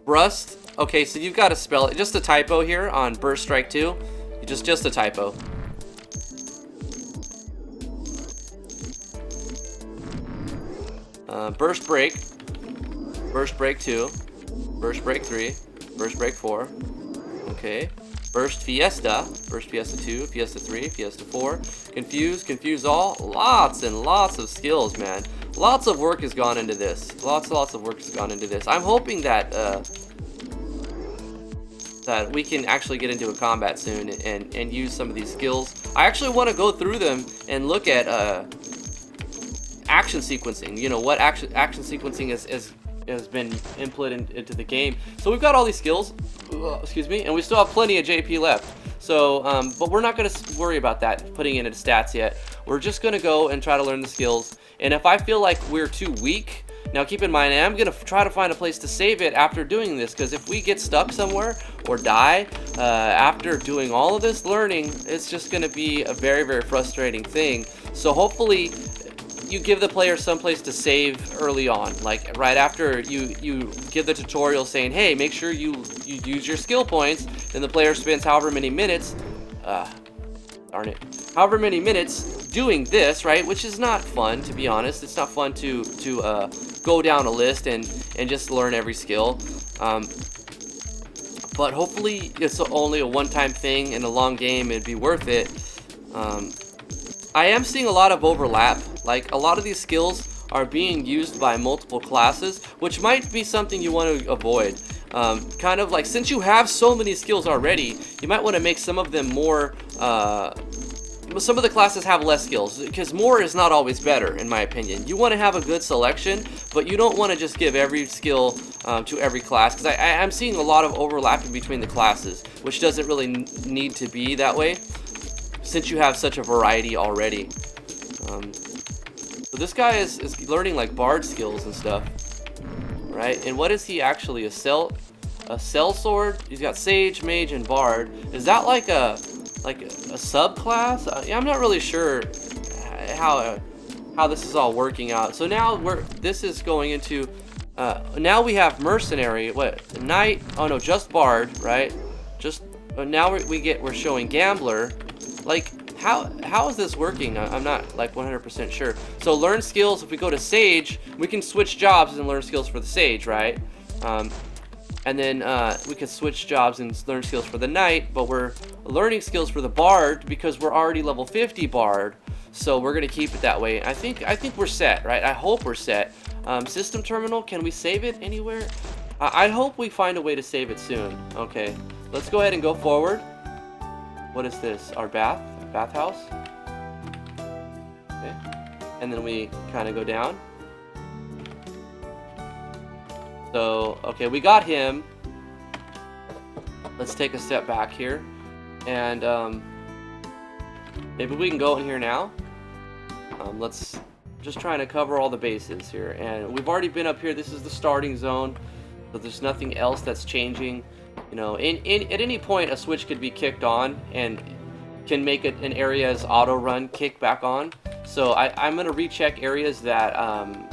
Rust? Okay, so you've got to spell it. Just a typo here on Burst Strike 2. Just a typo. Burst Break. Burst Break 2. Burst Break 3. Burst Break 4. Okay. Burst Fiesta. Burst Fiesta 2. Fiesta 3. Fiesta 4. Confuse all. Lots and lots of skills, man. Lots of work has gone into this. Lots of work has gone into this. I'm hoping that that we can actually get into a combat soon and use some of these skills. I actually want to go through them and look at action sequencing. You know, what action sequencing has been input into the game. So we've got all these skills, excuse me, and we still have plenty of JP left. So, but we're not going to worry about that, putting in its stats yet. We're just going to go and try to learn the skills. And if I feel like we're too weak, now keep in mind, I'm going to try to find a place to save it after doing this, because if we get stuck somewhere or die after doing all of this learning, it's just going to be a very, very frustrating thing. So hopefully you give the player some place to save early on, like right after you give the tutorial saying, hey, make sure you use your skill points, then the player spends however many minutes. darn it, however many minutes doing this, right? Which is not fun, to be honest. It's not fun to go down a list and just learn every skill. But hopefully it's only a one-time thing in a long game. It'd be worth it. I am seeing a lot of overlap. Like, a lot of these skills are being used by multiple classes, which might be something you want to avoid. Kind of like, since you have so many skills already, you might want to make some of them more, some of the classes have less skills, because more is not always better, in my opinion. You want to have a good selection, but you don't want to just give every skill to every class, because I'm seeing a lot of overlapping between the classes, which doesn't really need to be that way, since you have such a variety already. So this guy is learning like bard skills and stuff, right? And what is he actually? A cell sword? He's got sage, mage, and bard. Is that like a subclass? Yeah, I'm not really sure how this is all working out. So now this is going into now we have mercenary. What, knight? Oh no, just bard, right? Just now we're showing gambler. Like, how is this working? I'm not like 100% sure. So learn skills. If we go to sage, we can switch jobs and learn skills for the sage, right? And then we could switch jobs and learn skills for the knight, but we're learning skills for the bard because we're already level 50 bard. So we're gonna keep it that way. I think we're set, right? I hope we're set. System terminal, can we save it anywhere? I hope we find a way to save it soon. Okay, let's go ahead and go forward. What is this? Our bathhouse? Okay, and then we kind of go down. So, okay, we got him. Let's take a step back here. And maybe we can go in here now. Let's just trying to cover all the bases here. And we've already been up here. This is the starting zone. So there's nothing else that's changing. You know, at any point a switch could be kicked on and can make an area's auto run kick back on. So I'm going to recheck areas that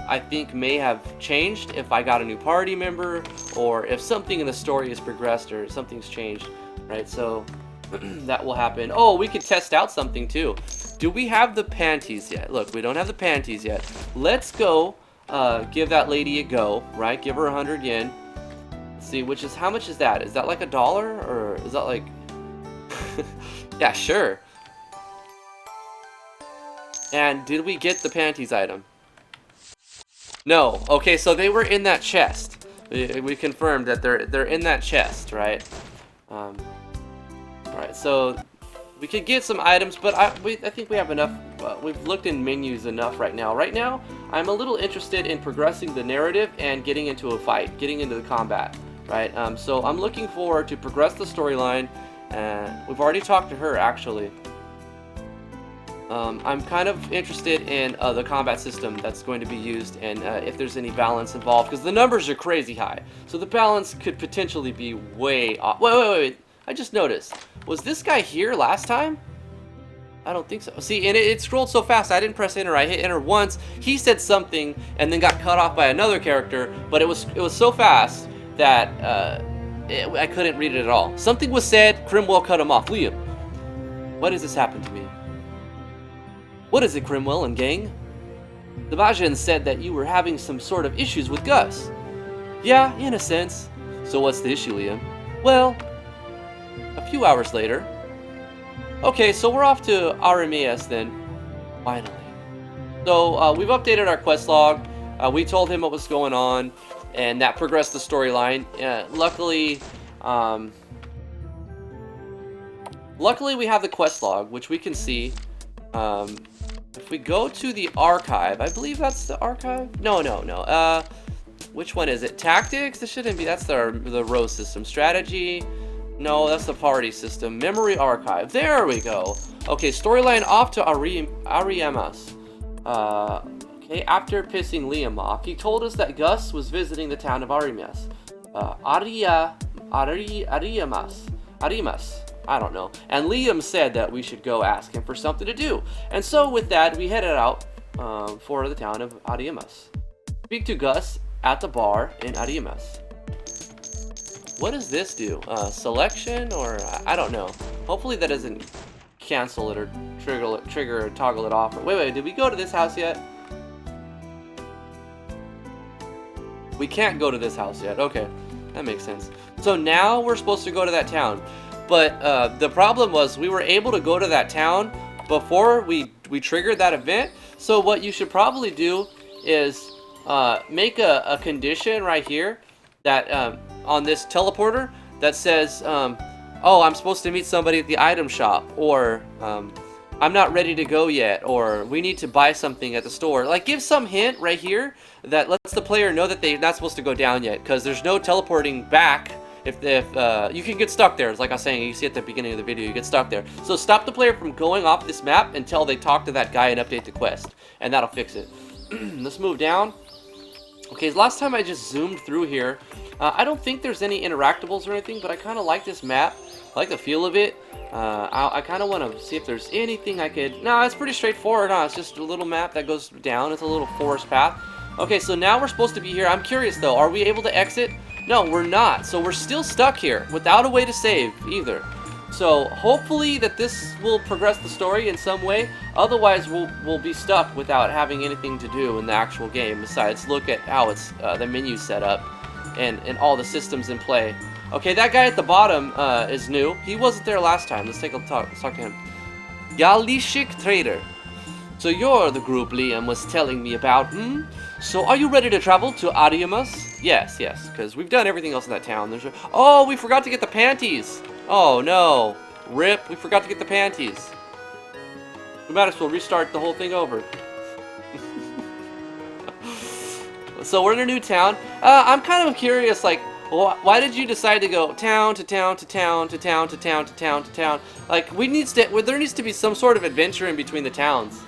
I think may have changed if I got a new party member, or if something in the story has progressed or something's changed, right? So that will happen. Oh, we could test out something too. Do we have the panties yet? Look, we don't have the panties yet. Let's go give that lady a go, right? Give her 100 yen. Let's see, which is, how much is that? Is that like $1, or is that like... Yeah, sure. And did we get the panties item? No. Okay, so they were in that chest. We confirmed that they're in that chest, right? All right, so we could get some items, but I think we have enough. We've looked in menus enough right now. Right now, I'm a little interested in progressing the narrative and getting into a fight, getting into the combat, right? So I'm looking forward to progress the storyline. We've already talked to her, actually. I'm kind of interested in the combat system that's going to be used, and if there's any balance involved, because the numbers are crazy high. So the balance could potentially be way off. Wait. I just noticed. Was this guy here last time? I don't think so. See, and it scrolled so fast, I didn't press enter. I hit enter once. He said something and then got cut off by another character, but it was so fast that I couldn't read it at all. Something was said, Crimwell cut him off. Liam, what has this happened to me? What is it, Crimwell and gang? Sebastian said that you were having some sort of issues with Gus. Yeah, in a sense. So what's the issue, Liam? Well, a few hours later. Okay, so we're off to Arimeas then. Finally. So we've updated our quest log. We told him what was going on, and that progressed the storyline. Luckily we have the quest log, which we can see. If we go to the archive, I believe that's the archive. No. Which one is it? Tactics? This shouldn't be. That's the row system. Strategy. No, that's the party system. Memory archive. There we go. Okay, storyline off to Ariamas. Okay, after pissing Liam off, he told us that Gus was visiting the town of Arimas. Arimas. I don't know. And Liam said that we should go ask him for something to do. And so with that, we headed out for the town of Arimas. Speak to Gus at the bar in Arimas. What does this do? Selection, or I don't know. Hopefully that doesn't cancel it or trigger or toggle it off. Wait, did we go to this house yet? We can't go to this house yet. Okay, that makes sense. So now we're supposed to go to that town. But the problem was we were able to go to that town before we triggered that event. So what you should probably do is make a condition right here that on this teleporter that says, oh, I'm supposed to meet somebody at the item shop, or I'm not ready to go yet, or we need to buy something at the store. Like, give some hint right here that lets the player know that they're not supposed to go down yet, because there's no teleporting back. If you can get stuck there, like I was saying, you see at the beginning of the video, you get stuck there. So stop the player from going off this map until they talk to that guy and update the quest, and that'll fix it. Let's move down. Okay, last time I just zoomed through here. I don't think there's any interactables or anything, but I kind of like this map. I like the feel of it. I kind of want to see if there's anything I could... No, it's pretty straightforward, huh? It's just a little map that goes down. It's a little forest path. Okay, so now we're supposed to be here. I'm curious, though. Are we able to exit? No, we're not. So we're still stuck here without a way to save either. So hopefully that this will progress the story in some way. Otherwise, we'll be stuck without having anything to do in the actual game besides look at how it's the menu set up and all the systems in play. Okay, that guy at the bottom is new. He wasn't there last time. Let's take a talk. Let's talk to him. Galishik Trader. So you're the group Liam was telling me about, hmm? So are you ready to travel to Ariamus? Yes, because we've done everything else in that town. Oh, we forgot to get the panties. Oh no. Rip, we forgot to get the panties. We might as well restart the whole thing over. So we're in a new town. I'm kind of curious, like, why did you decide to go town to town to town to town to town to town to town? Like, there needs to be some sort of adventure in between the towns.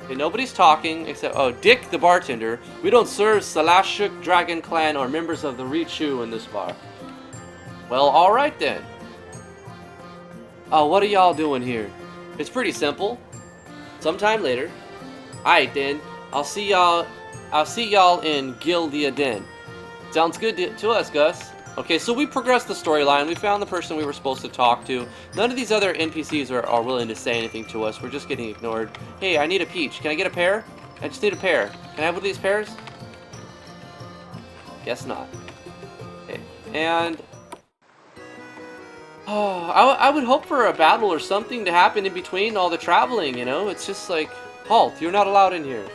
Okay, nobody's talking except, oh, Dick the bartender. We don't serve Salashuk, Dragon Clan, or members of the Richu in this bar. Well, alright then. Oh, what are y'all doing here? It's pretty simple. Sometime later. Alright then. I'll see y'all in Gildia Den. Sounds good to us, Gus. Okay, so we progressed the storyline. We found the person we were supposed to talk to. None of these other NPCs are willing to say anything to us. We're just getting ignored. Hey, I need a peach. Can I get a pear? I just need a pear. Can I have one of these pears? Guess not. Okay, and... oh, I would hope for a battle or something to happen in between all the traveling, you know? It's just like, halt, you're not allowed in here.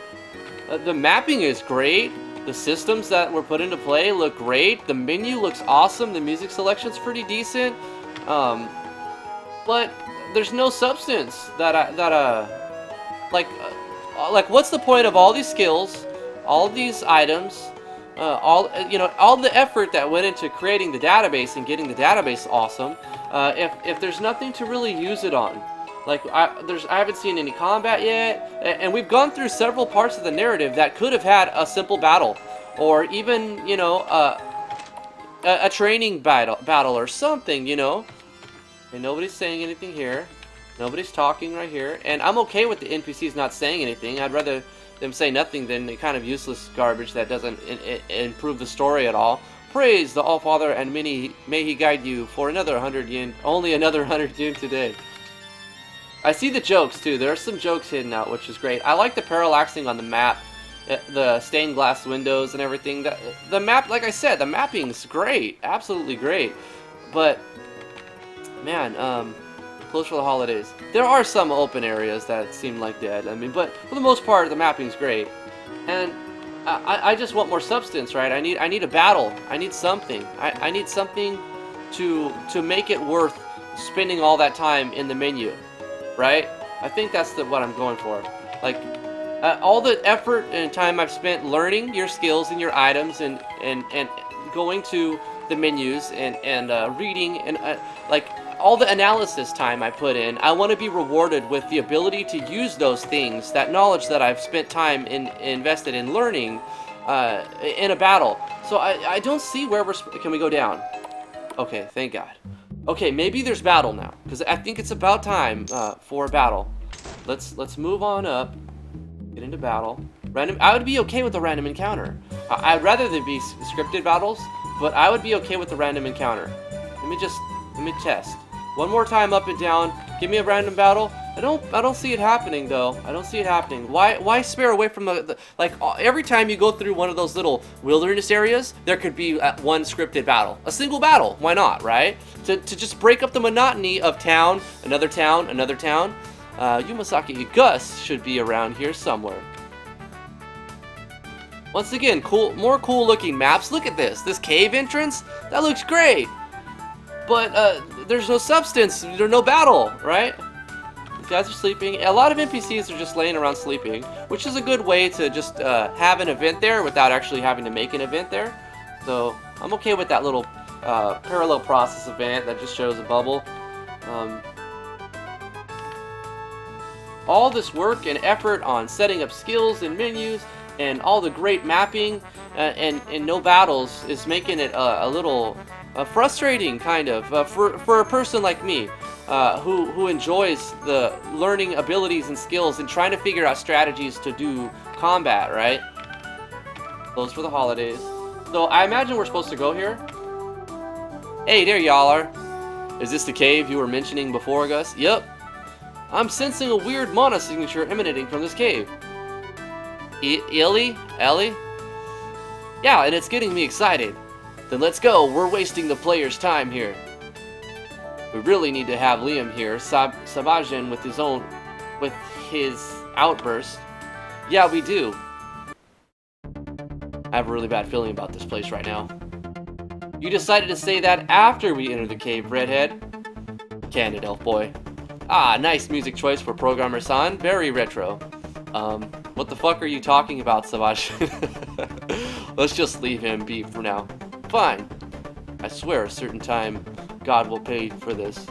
The mapping is great. The systems that were put into play look great. The menu looks awesome. The music selection's pretty decent. But there's no substance like what's the point of all these skills, all these items, all the effort that went into creating the database and getting the database awesome, if there's nothing to really use it on? Like, I haven't seen any combat yet, and we've gone through several parts of the narrative that could have had a simple battle, or even, you know, a training battle or something, you know. And nobody's saying anything here. Nobody's talking right here, and I'm okay with the NPCs not saying anything. I'd rather them say nothing than the kind of useless garbage that doesn't improve the story at all. Praise the All-Father, and may he guide you for another 100 yen, only another 100 yen today. I see the jokes too. There are some jokes hidden out, which is great. I like the parallaxing on the map, the stained glass windows and everything. The map, like I said, the mapping's great, absolutely great. But man, close for the holidays. There are some open areas that seem like dead. I mean, but for the most part, the mapping's great. And I just want more substance, right? I need a battle. I need something. I need something to make it worth spending all that time in the menu. Right? I think that's what I'm going for. Like, all the effort and time I've spent learning your skills and your items and going to the menus and reading and like all the analysis time I put in, I want to be rewarded with the ability to use those things, that knowledge that I've spent time invested in learning in a battle. So I don't see where can we go down? Okay, thank God. Okay, maybe there's battle now, because I think it's about time for a battle. Let's move on up, get into battle. Random. I would be okay with a random encounter. I'd rather there be scripted battles, but I would be okay with the random encounter. Let me test. One more time up and down. Give me a random battle. I don't see it happening though. I don't see it happening. Why spare away from the like every time you go through one of those little wilderness areas, there could be one scripted battle. A single battle. Why not, right? To just break up the monotony of town, another town, another town. Yumasaki Gus should be around here somewhere. Once again, more cool looking maps. Look at this. This cave entrance, that looks great. But there's no substance, there's no battle, right? These guys are sleeping. A lot of NPCs are just laying around sleeping, which is a good way to just have an event there without actually having to make an event there. So I'm okay with that little parallel process event that just shows a bubble. All this work and effort on setting up skills and menus and all the great mapping and no battles is making it a little frustrating, kind of, for a person like me who enjoys the learning abilities and skills and trying to figure out strategies to do combat, right? Closed for the holidays. So I imagine we're supposed to go here. Hey, there y'all are. Is this the cave you were mentioning before, Gus? Yep. I'm sensing a weird mana signature emanating from this cave. Ellie? Yeah, and it's getting me excited. Then let's go. We're wasting the player's time here. We really need to have Liam here, Sabajan with his outburst. Yeah, we do. I have a really bad feeling about this place right now. You decided to say that after we entered the cave, Redhead. Candid elf boy. Ah, nice music choice for Programmer-san. Very retro. What the fuck are you talking about, Sabajan? Let's just leave him be for now. Fine. I swear a certain time God will pay for this.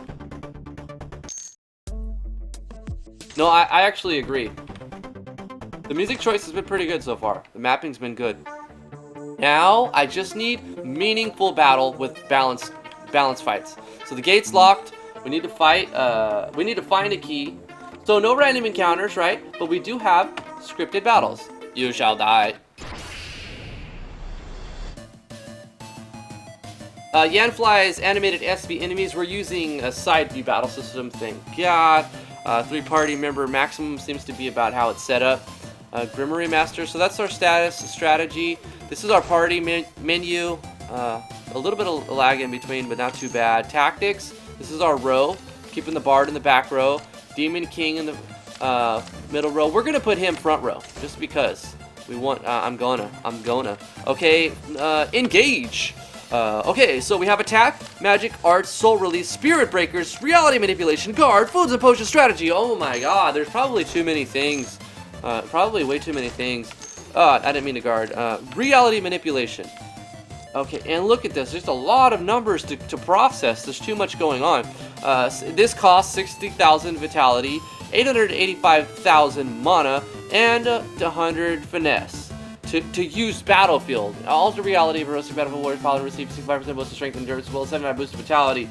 No, I actually agree. The music choice has been pretty good so far. The mapping's been good. Now, I just need meaningful battle with balanced fights. So the gate's locked. We need to fight. We need to find a key. So no random encounters, right? But we do have scripted battles. You shall die. Yanfly's animated SV enemies. We're using a side view battle system, thank God. 3-party member maximum seems to be about how it's set up. Grimoire Master, so that's our strategy. This is our party menu. A little bit of lag in between, but not too bad. Tactics, this is our row. Keeping the Bard in the back row. Demon King in the middle row. We're gonna put him front row, just because. We want, I'm gonna. Okay, engage. Okay, so we have attack, magic, arts, soul release, spirit breakers, reality manipulation, guard, foods and potion strategy. Oh my god, there's probably too many things. Probably way too many things. I didn't mean to guard. Reality manipulation. Okay, and look at this. There's a lot of numbers to process. There's too much going on. This costs 60,000 vitality, 885,000 mana, and 100 finesse. To use Battlefield. Alter reality of a roasted Battlefield warrior pilot receives 65% boost of strength and endurance as well as 79 boost of vitality.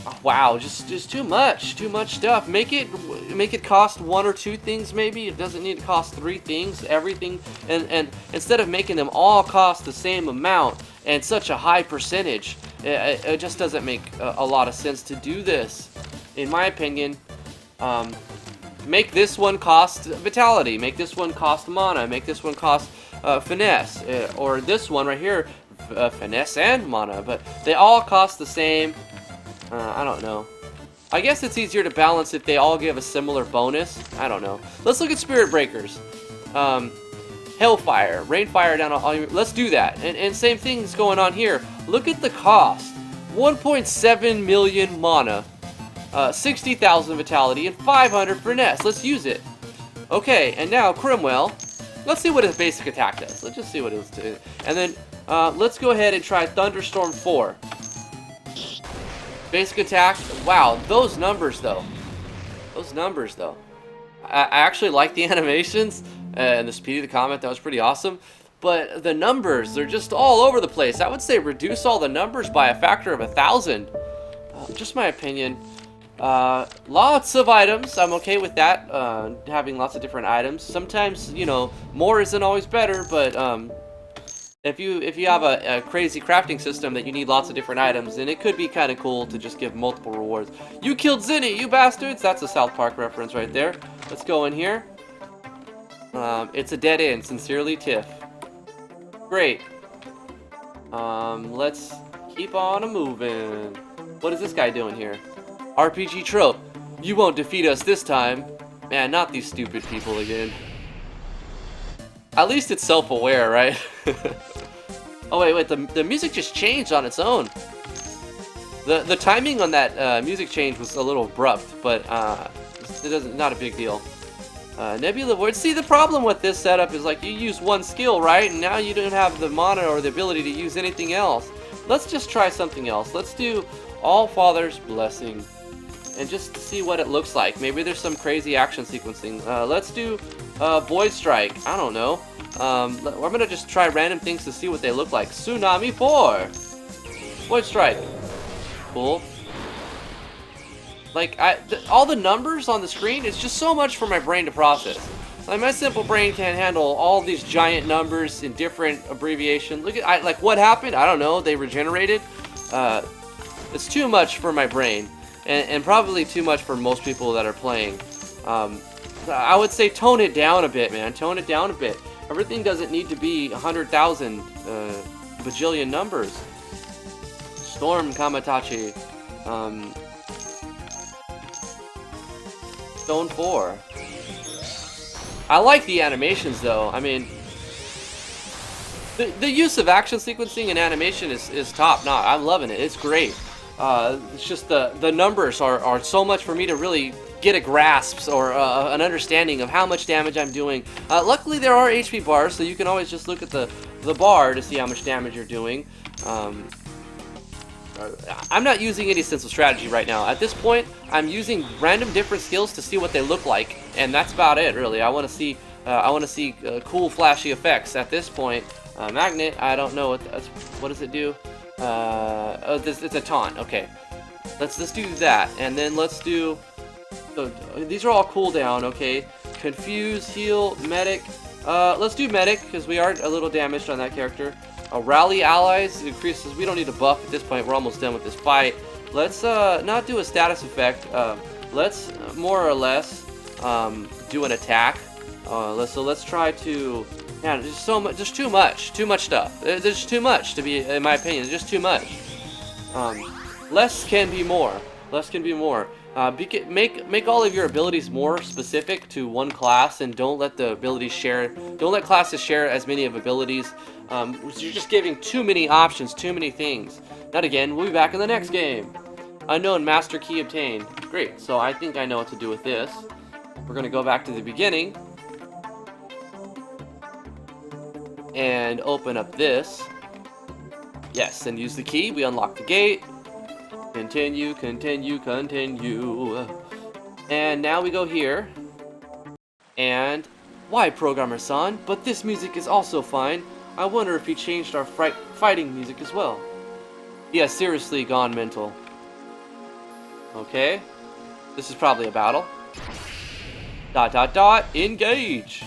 Oh, wow, just too much stuff. Make it cost 1 or 2 things maybe. It doesn't need to cost 3 things. Everything, and instead of making them all cost the same amount and such a high percentage, it just doesn't make a lot of sense to do this, in my opinion. Make this one cost vitality. Make this one cost mana. Make this one cost finesse, or this one right here, finesse and mana, but they all cost the same. I don't know. I guess it's easier to balance if they all give a similar bonus. I don't know. Let's look at Spirit Breakers. Hellfire, Rainfire down all your... Let's do that. And same thing's going on here. Look at the cost. 1.7 million mana, 60,000 vitality, and 500 finesse. Let's use it. Okay, and now Crimwell. Let's see what his basic attack does. Let's just see what it was. And then let's go ahead and try Thunderstorm 4. Basic attack. Wow, those numbers though. I actually like the animations and the speed of the combat. That was pretty awesome. But the numbers, they're just all over the place. I would say reduce all the numbers by a factor of 1,000. Just my opinion. Lots of items. I'm okay with that. Having lots of different items. Sometimes, you know, more isn't always better, but If you have a crazy crafting system that you need lots of different items, then it could be kind of cool to just give multiple rewards. You killed Zinni, you bastards! That's a South Park reference right there. Let's go in here. It's a dead end. Sincerely, Tiff. Great. Let's keep on moving. What is this guy doing here? RPG trope. You won't defeat us this time. Man, not these stupid people again. At least it's self-aware, right? Oh wait, the music just changed on its own. The timing on that music change was a little abrupt, but not a big deal. Nebula Void. See, the problem with this setup is like you use one skill, right? And now you don't have the mana or the ability to use anything else. Let's just try something else. Let's do All Father's Blessing and just see what it looks like. Maybe there's some crazy action sequencing. Let's do Void Strike. I don't know. I'm gonna just try random things to see what they look like. Tsunami 4! Void Strike. Cool. Like, all the numbers on the screen is just so much for my brain to process. Like, my simple brain can't handle all these giant numbers in different abbreviations. Look at, like, what happened? I don't know. They regenerated. It's too much for my brain. And probably too much for most people that are playing. I would say tone it down a bit, man. Tone it down a bit. Everything doesn't need to be 100,000 bajillion numbers. Storm Kamatachi. Stone 4. I like the animations though. I mean, the use of action sequencing and animation is top notch. I'm loving it. It's great. It's just the numbers are so much for me to really get a grasp or an understanding of how much damage I'm doing. Luckily there are HP bars, so you can always just look at the bar to see how much damage you're doing. I'm not using any sense of strategy right now. At this point, I'm using random different skills to see what they look like, and that's about it, really. I want to see cool, flashy effects. At this point, magnet. I don't know what does it do. It's a taunt. Okay, let's do that, and then let's do. So these are all cooldown. Okay, confuse, heal, medic. Let's do medic because we are a little damaged on that character. Rally allies increases. We don't need a buff at this point. We're almost done with this fight. Let's not do a status effect. Let's more or less do an attack. Let's try to. Yeah, there's so much. There's too much stuff. There's too much to be, in my opinion. There's just too much. Less can be more. Less can be more. Make all of your abilities more specific to one class, and don't let the abilities share. Don't let classes share as many of abilities. You're just giving too many options, too many things. Not again. We'll be back in the next game. Unknown master key obtained. Great. So I think I know what to do with this. We're gonna go back to the beginning and open up this. Yes, and use the key. We unlock the gate. Continue, continue, continue. And now we go here. And why, Programmer-san? But this music is also fine. I wonder if he changed our fighting music as well. He has seriously gone mental. Okay. This is probably a battle. ... Engage!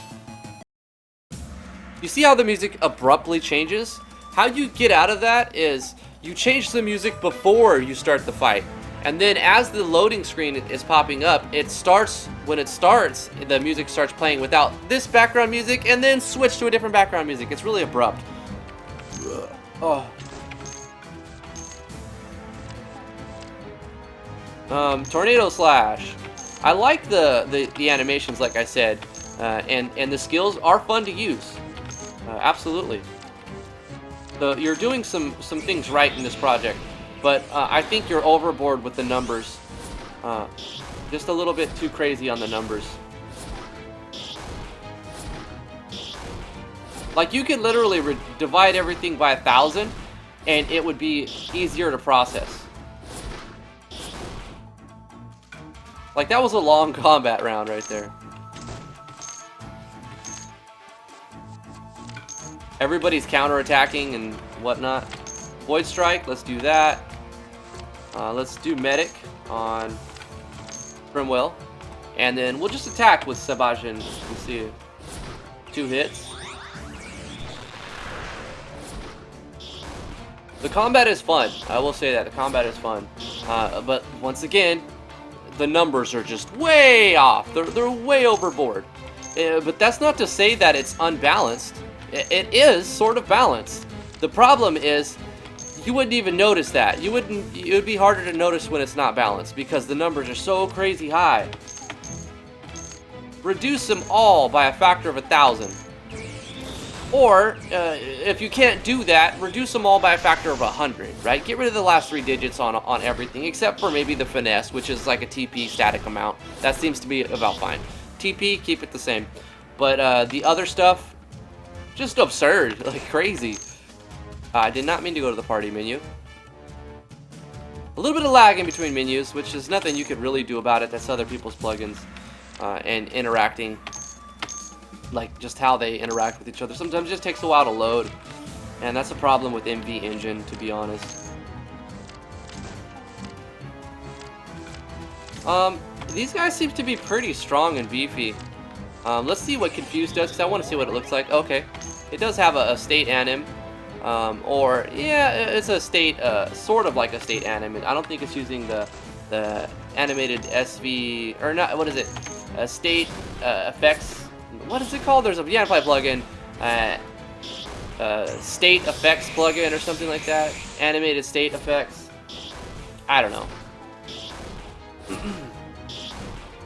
You see how the music abruptly changes? How you get out of that is you change the music before you start the fight. And then as the loading screen is popping up, when it starts, the music starts playing without this background music, and then switch to a different background music. It's really abrupt. Oh. Tornado Slash. I like the animations, like I said, and the skills are fun to use. Absolutely. You're doing some things right in this project. But I think you're overboard with the numbers. Just a little bit too crazy on the numbers. Like, you could literally divide everything by 1,000, and it would be easier to process. Like, that was a long combat round right there. Everybody's counterattacking and whatnot. Void Strike, let's do that. Let's do Medic on Brimwell. And then we'll just attack with Sabajin. We'll see. 2 hits. The combat is fun. I will say that the combat is fun, but once again, the numbers are just way off. They're way overboard. But that's not to say that it's unbalanced. It is sort of balanced. The problem is, you wouldn't even notice that. It would be harder to notice when it's not balanced because the numbers are so crazy high. Reduce them all by a factor of 1,000. Or, if you can't do that, reduce them all by a factor of 100, right? Get rid of the last 3 digits on everything, except for maybe the finesse, which is like a TP static amount. That seems to be about fine. TP, keep it the same. But the other stuff, just absurd, like crazy. I did not mean to go to the party menu. A little bit of lag in between menus, which is nothing you could really do about it. That's other people's plugins and interacting. Like just how they interact with each other. Sometimes it just takes a while to load, and that's a problem with MV Engine, to be honest. These guys seem to be pretty strong and beefy. Let's see what Confused does, because I want to see what it looks like. Okay, it does have a state anim, or yeah, it's a state, sort of like a state anim. I don't think it's using the animated SV or not. What is it? State effects. What is it called? There's a Pianify plugin, state effects plugin or something like that. Animated state effects. I don't know.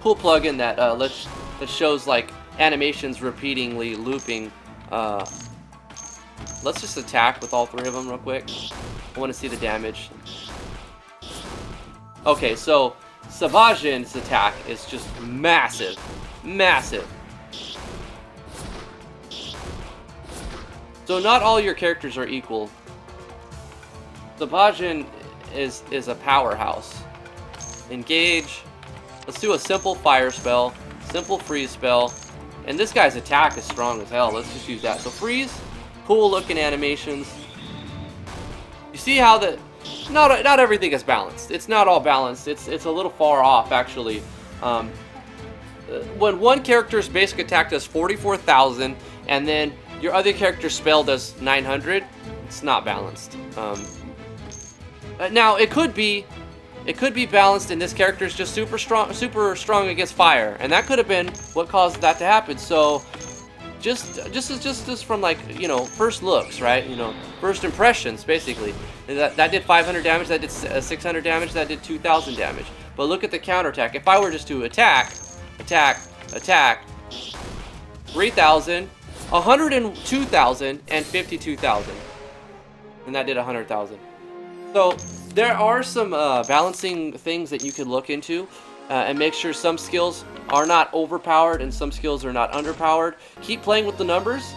Cool plugin that that shows like animations repeatedly looping. Let's just attack with all 3 of them real quick. I want to see the damage. Okay, so Savajin's attack is just massive, massive. So not all your characters are equal. Savajin is a powerhouse. Engage. Let's do a simple fire spell, simple freeze spell, and this guy's attack is strong as hell. Let's just use that. So freeze, cool looking animations. You see how the not everything is balanced. It's not all balanced. It's a little far off actually. When one character's basic attack does 44,000, and then your other character's spell does 900, it's not balanced. Now it could be balanced, and this character is just super strong against fire, and that could have been what caused that to happen. So just from like, you know, first looks, right? You know, first impressions basically. That did 500 damage, that did 600 damage, that did 2,000 damage. But look at the counterattack. If I were just to attack, 3,000, 102,000, and 52,000, and that did 100,000. So there are some balancing things that you could look into and make sure some skills are not overpowered and some skills are not underpowered. Keep playing with the numbers.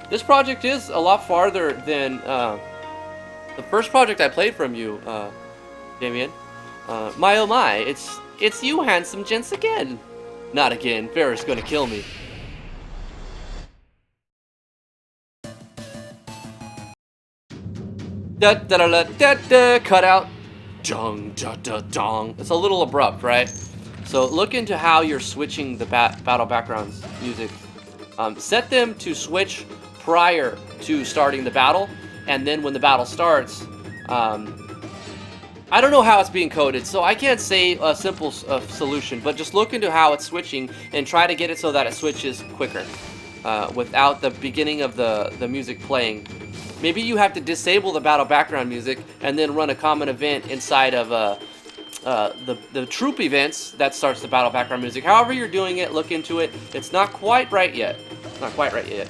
This project is a lot farther than the first project I played from you, Damian. My oh my, it's you handsome gents again. Not again, Farrah's gonna kill me. Da da da da da da, cut out. Dong da da dong. It's a little abrupt, right? So look into how you're switching the battle backgrounds music. Set them to switch prior to starting the battle, and then when the battle starts, I don't know how it's being coded, so I can't say a simple solution, but just look into how it's switching and try to get it so that it switches quicker without the beginning of the music playing. Maybe you have to disable the battle background music and then run a common event inside of the troop events that starts the battle background music. However you're doing it, look into it. It's not quite right yet. Not quite right yet.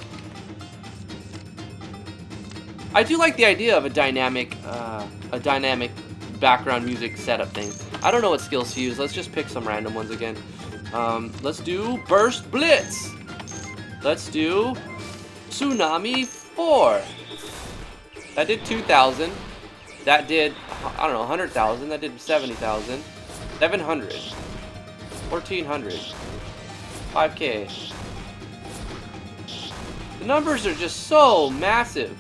I do like the idea of a dynamic background music setup thing. I don't know what skills to use. Let's just pick some random ones again. Let's do Burst Blitz. Let's do Tsunami 4. That did 2,000. That did, I don't know, 100,000. That did 70,000. 700. 1,400. 5K. The numbers are just so massive.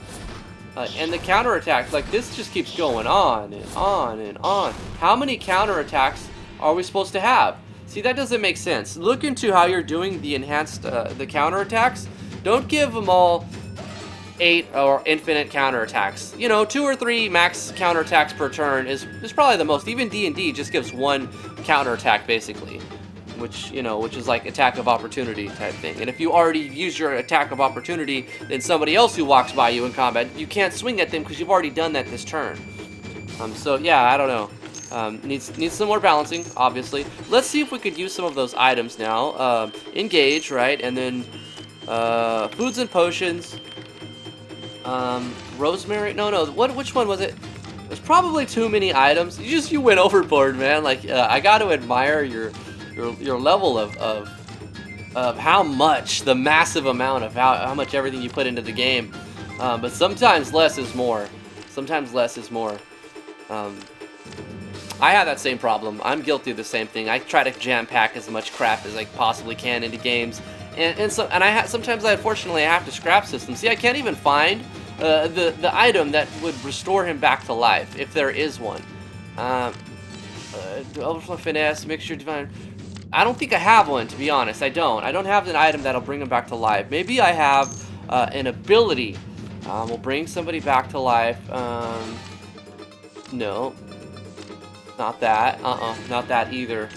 And the counterattack, like this just keeps going on and on and on. How many counterattacks are we supposed to have? See, that doesn't make sense. Look into how you're doing the enhanced, the counterattacks. Don't give them all 8 or infinite counterattacks. You know, 2 or 3 max counterattacks per turn is probably the most. Even D&D just gives 1 counterattack basically, which, you know, which is like attack of opportunity type thing. And if you already use your attack of opportunity, then somebody else who walks by you in combat, you can't swing at them because you've already done that this turn. So yeah, I don't know. Needs some more balancing, obviously. Let's see if we could use some of those items now. Engage, right? And then foods and potions. Rosemary? No. Which one was it? There's probably too many items. You went overboard, man. Like I got to admire your level of how much, the massive amount of how much everything you put into the game. But sometimes less is more. Sometimes less is more. I have that same problem. I'm guilty of the same thing. I try to jam pack as much crap as I possibly can into games, and sometimes unfortunately I have to scrap systems. See, I can't even find the item that would restore him back to life if there is one. Overflow finesse, mixture divine. I don't think I have one, to be honest. I don't have an item that'll bring him back to life. Maybe I have an ability. Will bring somebody back to life. No. Not that. Not that either.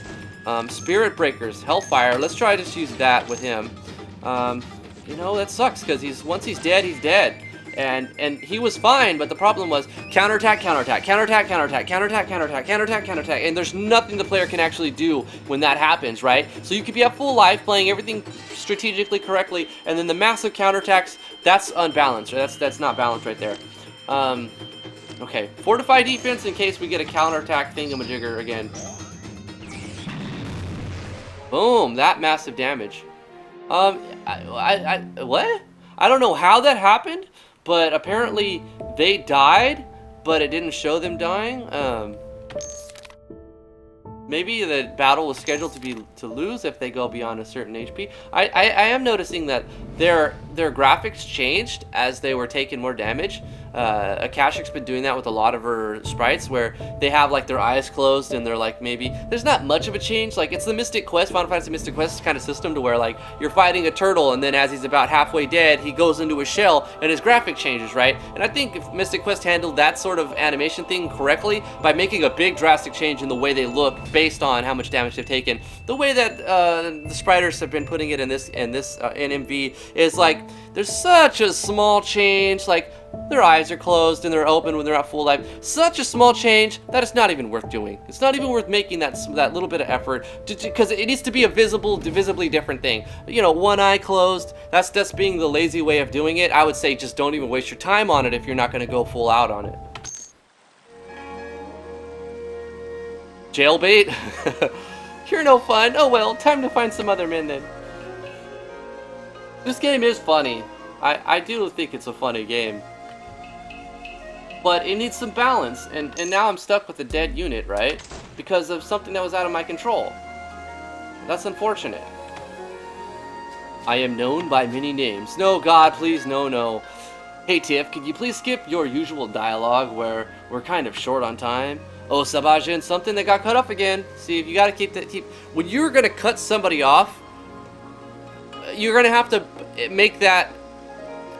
Spirit Breakers, Hellfire. Let's try to just use that with him. You know, that sucks because once he's dead, he's dead. And he was fine, but the problem was counterattack, counterattack, counterattack, counterattack, counterattack, counterattack, counterattack, counterattack, and there's nothing the player can actually do when that happens, right? So you could be at full life, playing everything strategically correctly, and then the massive counterattacks, that's unbalanced, or that's not balanced right there. Okay, fortify defense in case we get a counterattack thingamajigger again. Boom, that massive damage. What? I don't know how that happened, but apparently they died, but it didn't show them dying. Maybe the battle was scheduled to lose if they go beyond a certain HP. I am noticing that their graphics changed as they were taking more damage. Akashic's been doing that with a lot of her sprites, where they have like their eyes closed and they're like, maybe there's not much of a change. Like, it's the Mystic Quest, Final Fantasy Mystic Quest kind of system, to where like you're fighting a turtle and then as he's about halfway dead, he goes into a shell and his graphic changes, right? And I think if Mystic Quest handled that sort of animation thing correctly by making a big drastic change in the way they look based on how much damage they've taken, the way that the spriters have been putting it in MV is like, there's such a small change, like their eyes are closed and they're open when they're at full life. Such a small change that it's not even worth doing. It's not even worth making that little bit of effort, because it needs to be a visibly different thing. You know, one eye closed, that's being the lazy way of doing it. I would say just don't even waste your time on it if you're not going to go full out on it. Jailbait? You're no fun. Oh well, time to find some other men then. This game is funny. I do think it's a funny game. But it needs some balance, and now I'm stuck with a dead unit, right? Because of something that was out of my control. That's unfortunate. I am known by many names. No, God, please, no. Hey, Tiff, could you please skip your usual dialogue where we're kind of short on time? Oh, Sabajin, something that got cut off again. See, if you gotta keep when you're gonna cut somebody off, you're gonna have to make that.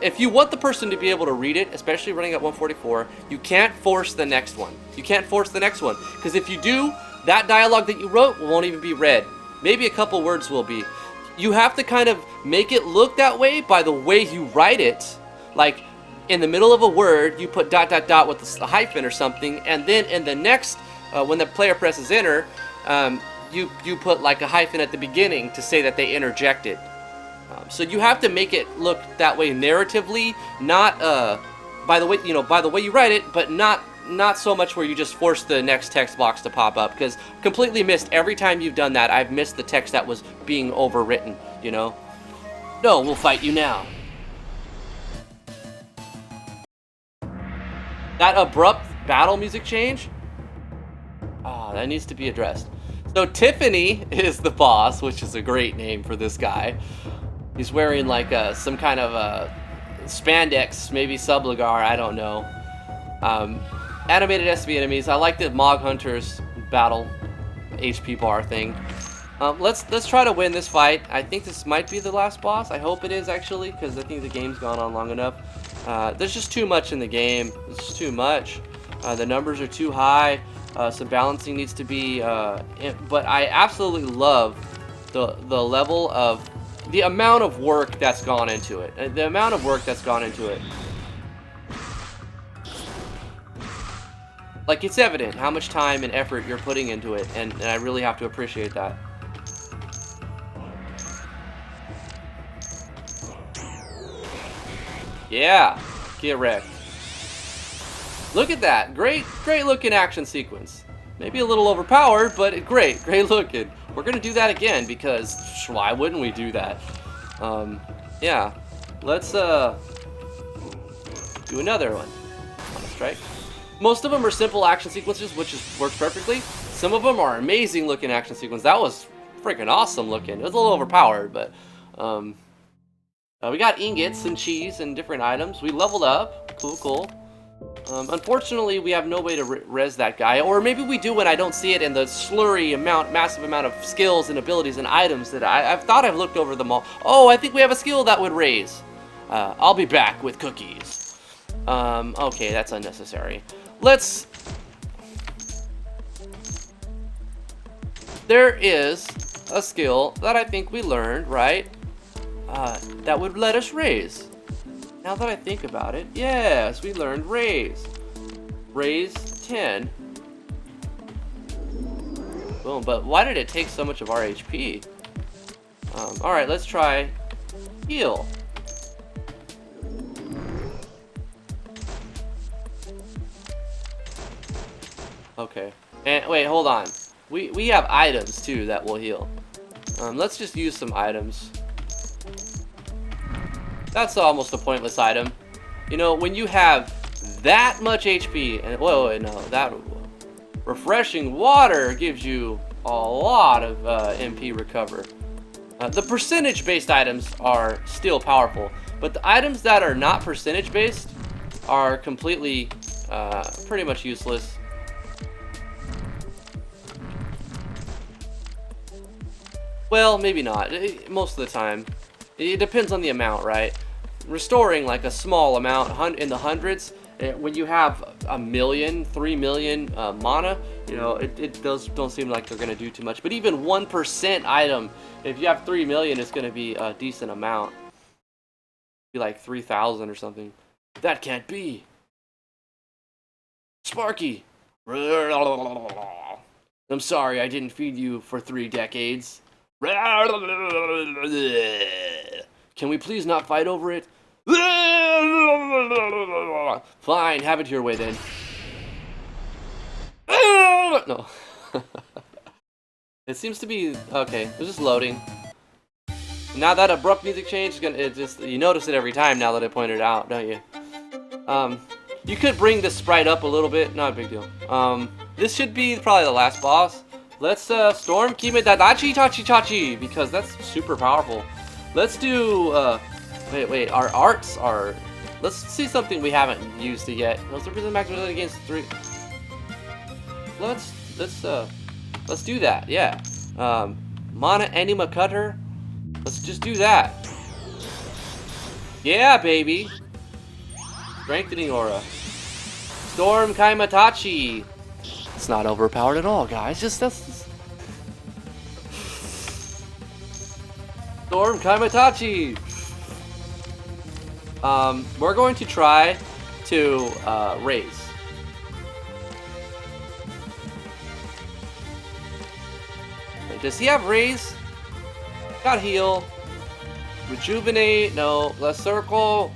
If you want the person to be able to read it, especially running at 144, you can't force the next one. You can't force the next one. Because if you do, that dialogue that you wrote won't even be read. Maybe a couple words will be. You have to kind of make it look that way by the way you write it. Like, in the middle of a word, you put ... with a hyphen or something, and then in the next, when the player presses enter, you put like a hyphen at the beginning to say that they interjected. So you have to make it look that way narratively, not by the way you write it, but not so much where you just force the next text box to pop up. Because completely missed every time you've done that. I've missed the text that was being overwritten. You know. No, we'll fight you now. That abrupt battle music change. That needs to be addressed. So Tiffany is the boss, which is a great name for this guy. He's wearing like some kind of spandex, maybe subligar, I don't know. Animated SV enemies. I like the Mog Hunters battle HP bar thing. Let's try to win this fight. I think this might be the last boss. I hope it is, actually, because I think the game's gone on long enough. There's just too much in the game. There's just too much. The numbers are too high. Some balancing needs to be. But I absolutely love the level of the amount of work that's gone into it. The amount of work that's gone into it. Like, it's evident how much time and effort you're putting into it, and I really have to appreciate that. Yeah, get wrecked. Look at that. Great looking action sequence. Maybe a little overpowered, but great looking. We're gonna do that again because why wouldn't we do that? Yeah. Let's do another one. On a strike. Most of them are simple action sequences, which works perfectly. Some of them are amazing looking action sequences. That was freaking awesome looking. It was a little overpowered, but we got ingots and cheese and different items. We leveled up. Cool. Unfortunately, we have no way to res that guy, or maybe we do and I don't see it in the massive amount of skills and abilities and items that I've thought I've looked over them all. Oh, I think we have a skill that would raise. I'll be back with cookies. Okay, that's unnecessary. There is a skill that I think we learned, right? That would let us raise. Now that I think about it, yes, we learned raise. Raise 10. Boom, but why did it take so much of our HP? Alright, let's try heal. Okay, and wait, hold on. We have items too that will heal. Let's just use some items. That's almost a pointless item. You know, when you have that much HP, and wait, no, that refreshing water gives you a lot of MP recover. The percentage-based items are still powerful, but the items that are not percentage-based are completely, pretty much useless. Well, maybe not. Most of the time. It depends on the amount, right? Restoring like a small amount in the hundreds, when you have 1 million, 3 million mana, you know, those don't seem like they're gonna do too much. But even 1% item, if you have 3 million, it's gonna be a decent amount. Be like 3,000 or something. That can't be. Sparky. I'm sorry, I didn't feed you for 3 decades. Can we please not fight over it? Fine, have it your way then. No. It seems to be okay. It's just loading. Now that abrupt music change is gonna you notice it every time now that I point it out, don't you? You could bring this sprite up a little bit, not a big deal. This should be probably the last boss. Let's storm Kime Dadachi Tachi Tachi because that's super powerful. Let's do wait, our arts are, let's see something we haven't used it yet. Let's represent max ability against 3. Let's do that, yeah. Mana Anima Cutter. Let's just do that. Yeah, baby. Strengthening Aura. Storm Kaimatachi. It's not overpowered at all, guys. That's Storm Kaimatachi. We're going to try to raise. Wait, does he have raise? Got heal. Rejuvenate. No. Less circle.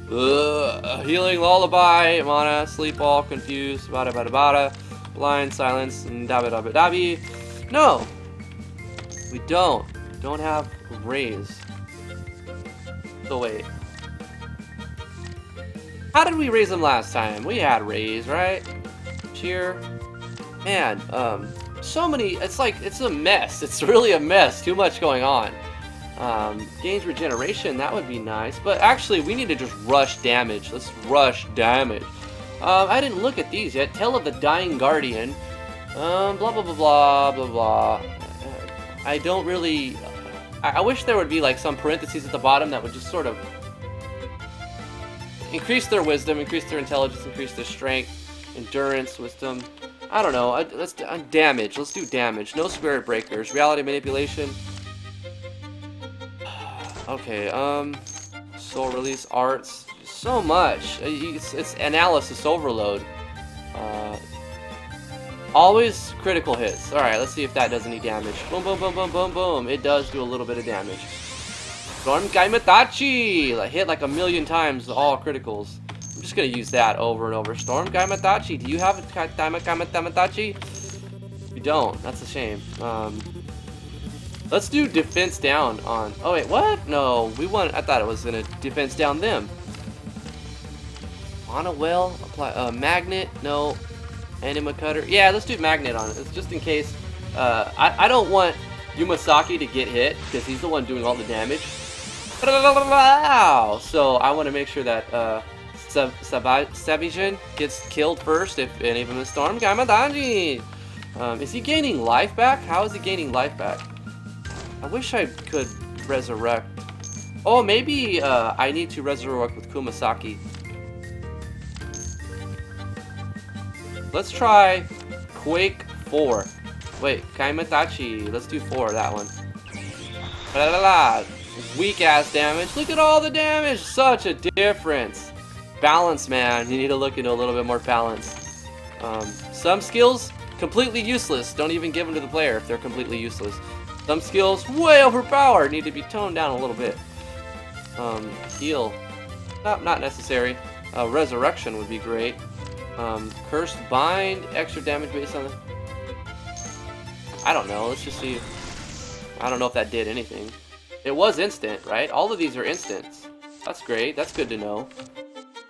Healing lullaby. Mana. Sleep all. Confused. Bada bada bada. Blind. Silence. And dabi dabi dabi. No. We don't. Don't have raise. So wait. How did we raise them last time? We had raise, right? Cheer. Man, so many, it's like, it's a mess. It's really a mess. Too much going on. Gains regeneration, that would be nice. But actually, we need to just rush damage. Let's rush damage. I didn't look at these yet. Tale of the Dying Guardian. Blah, blah, blah, blah, blah, blah. I don't really. I wish there would be like some parentheses at the bottom that would just sort of increase their wisdom, increase their intelligence, increase their strength, endurance, wisdom. I don't know. Let's damage. Let's do damage. No spirit breakers. Reality manipulation. Okay. Soul release arts. So much. It's analysis overload. Always critical hits. All right. Let's see if that does any damage. Boom, boom, boom, boom, boom, boom. It does do a little bit of damage. Storm Gaimatachi! Hit like a million times, all criticals. I'm just gonna use that over and over. Storm Gaimatachi. Do you have a Gaimatachi? You don't. That's a shame. Let's do defense down on. Oh wait, what? No, we want. I thought it was gonna defense down them. On a well, apply magnet. No, anima cutter. Yeah, let's do magnet on it. It's just in case. I don't want Yumasaki to get hit because he's the one doing all the damage. So I want to make sure that Sabijin gets killed first if any of them is Storm Gaimatachi. Is he gaining life back? How is he gaining life back? I wish I could resurrect. Oh, maybe I need to resurrect with Kumasaki. Let's try Quake 4. Wait, Gaimatachi. Let's do 4, that one. Weak ass damage. Look at all the damage. Such a difference. Balance, man. You need to look into a little bit more balance. Some skills completely useless. Don't even give them to the player if they're completely useless. Some skills way overpowered. Need to be toned down a little bit. Heal. Not necessary. Resurrection would be great. Cursed bind. Extra damage based on the. I don't know. Let's just see. I don't know if that did anything. It was instant, right? All of these are instants. That's great. That's good to know.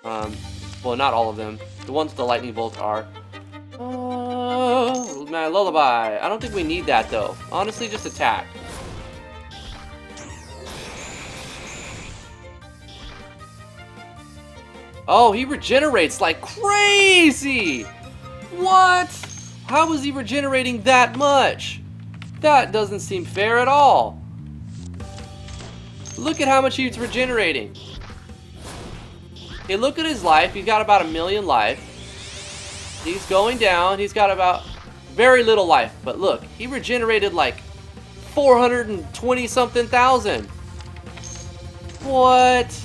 Well, not all of them. The ones with the lightning bolt are. Man, lullaby. I don't think we need that though. Honestly, just attack. Oh, he regenerates like crazy. What? How is he regenerating that much? That doesn't seem fair at all. Look at how much he's regenerating. Okay, look at his life. He's got about 1 million life. He's going down. He's got about very little life. But look, he regenerated like 420 something thousand. What?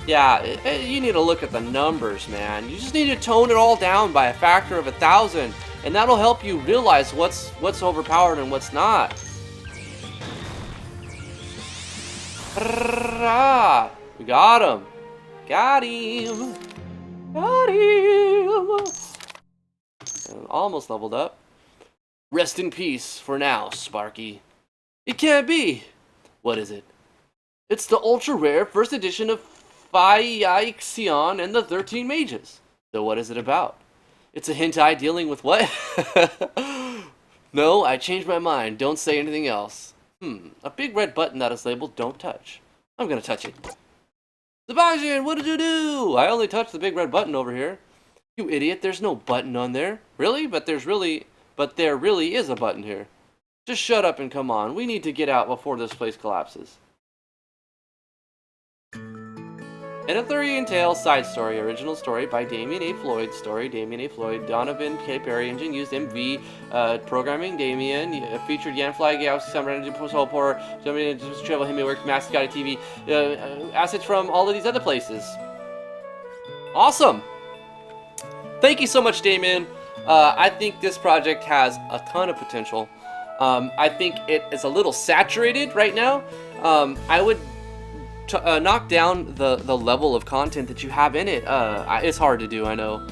Yeah, you need to look at the numbers, man. You just need to tone it all down by a factor of 1,000, and that'll help you realize what's overpowered and what's not. We got him. Got him. Got him. And almost leveled up. Rest in peace for now, Sparky. It can't be. What is it? It's the ultra rare first edition of Phyrexian and the 13 Mages. So what is it about? It's a hentai dealing with what? No, I changed my mind. Don't say anything else. A big red button that is labeled Don't Touch. I'm gonna touch it. Sebastian, what did you do? I only touched the big red button over here. You idiot, there's no button on there. Really? But there really is a button here. Just shut up and come on. We need to get out before this place collapses. An Ethurian Tale side story. Original story by Damian A. Floyd. Story Damian A. Floyd. Donovan K. Perry. Engine used MV. Programming Damian. Featured Yanfly, Galaxy Summer Energy, Soul Power, Travel Hemiworks, Mascot TV. Assets from all of these other places. Awesome! Thank you so much, Damian. I think this project has a ton of potential. I think it is a little saturated right now. I would knock down the level of content that you have in it. It's hard to do, I know.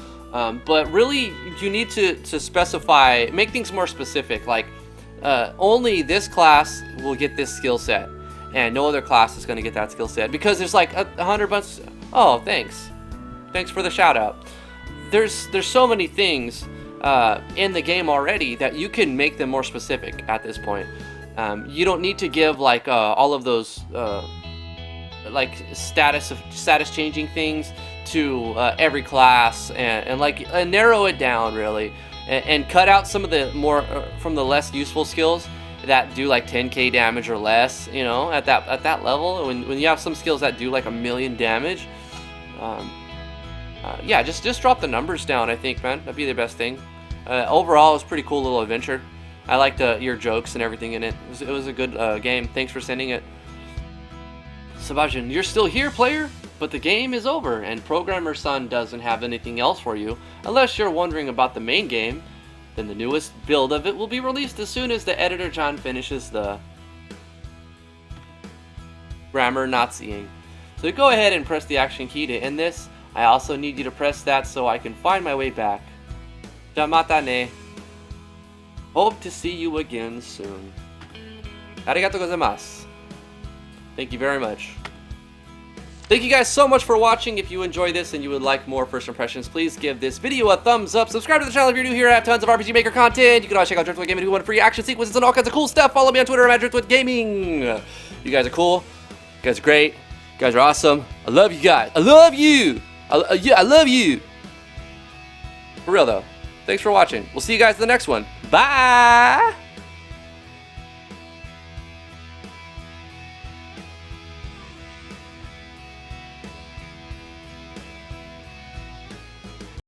But really, you need to specify, make things more specific. Like, only this class will get this skill set, and no other class is going to get that skill set. Because there's like 100 bunch. Oh, thanks. Thanks for the shout out. There's so many things in the game already that you can make them more specific at this point. You don't need to give like all of those like status changing things to every class and narrow it down really. and cut out some of the more from the less useful skills that do like 10k damage or less, you know, at that level. When you have some skills that do like 1,000,000 damage, yeah, just drop the numbers down. I think, man, that'd be the best thing. Overall, it was a pretty cool little adventure. I liked your jokes and everything in it. It was a good game. Thanks for sending it. Sebastian, you're still here, player, but the game is over, and Programmer Son doesn't have anything else for you. Unless you're wondering about the main game, then the newest build of it will be released as soon as the editor John finishes the grammar Naziing. So go ahead and press the action key to end this. I also need you to press that so I can find my way back. Jamata ne. Hope to see you again soon. Arigatou gozaimasu. Thank you very much. Thank you guys so much for watching. If you enjoy this and you would like more first impressions, please give this video a thumbs up. Subscribe to the channel if you're new here. I have tons of RPG Maker content. You can always check out Driftwood Gaming if you want free action sequences and all kinds of cool stuff. Follow me on Twitter at Driftwood Gaming. You guys are cool. You guys are great. You guys are awesome. I love you guys. I love you. Yeah, I love you. For real though. Thanks for watching. We'll see you guys in the next one. Bye.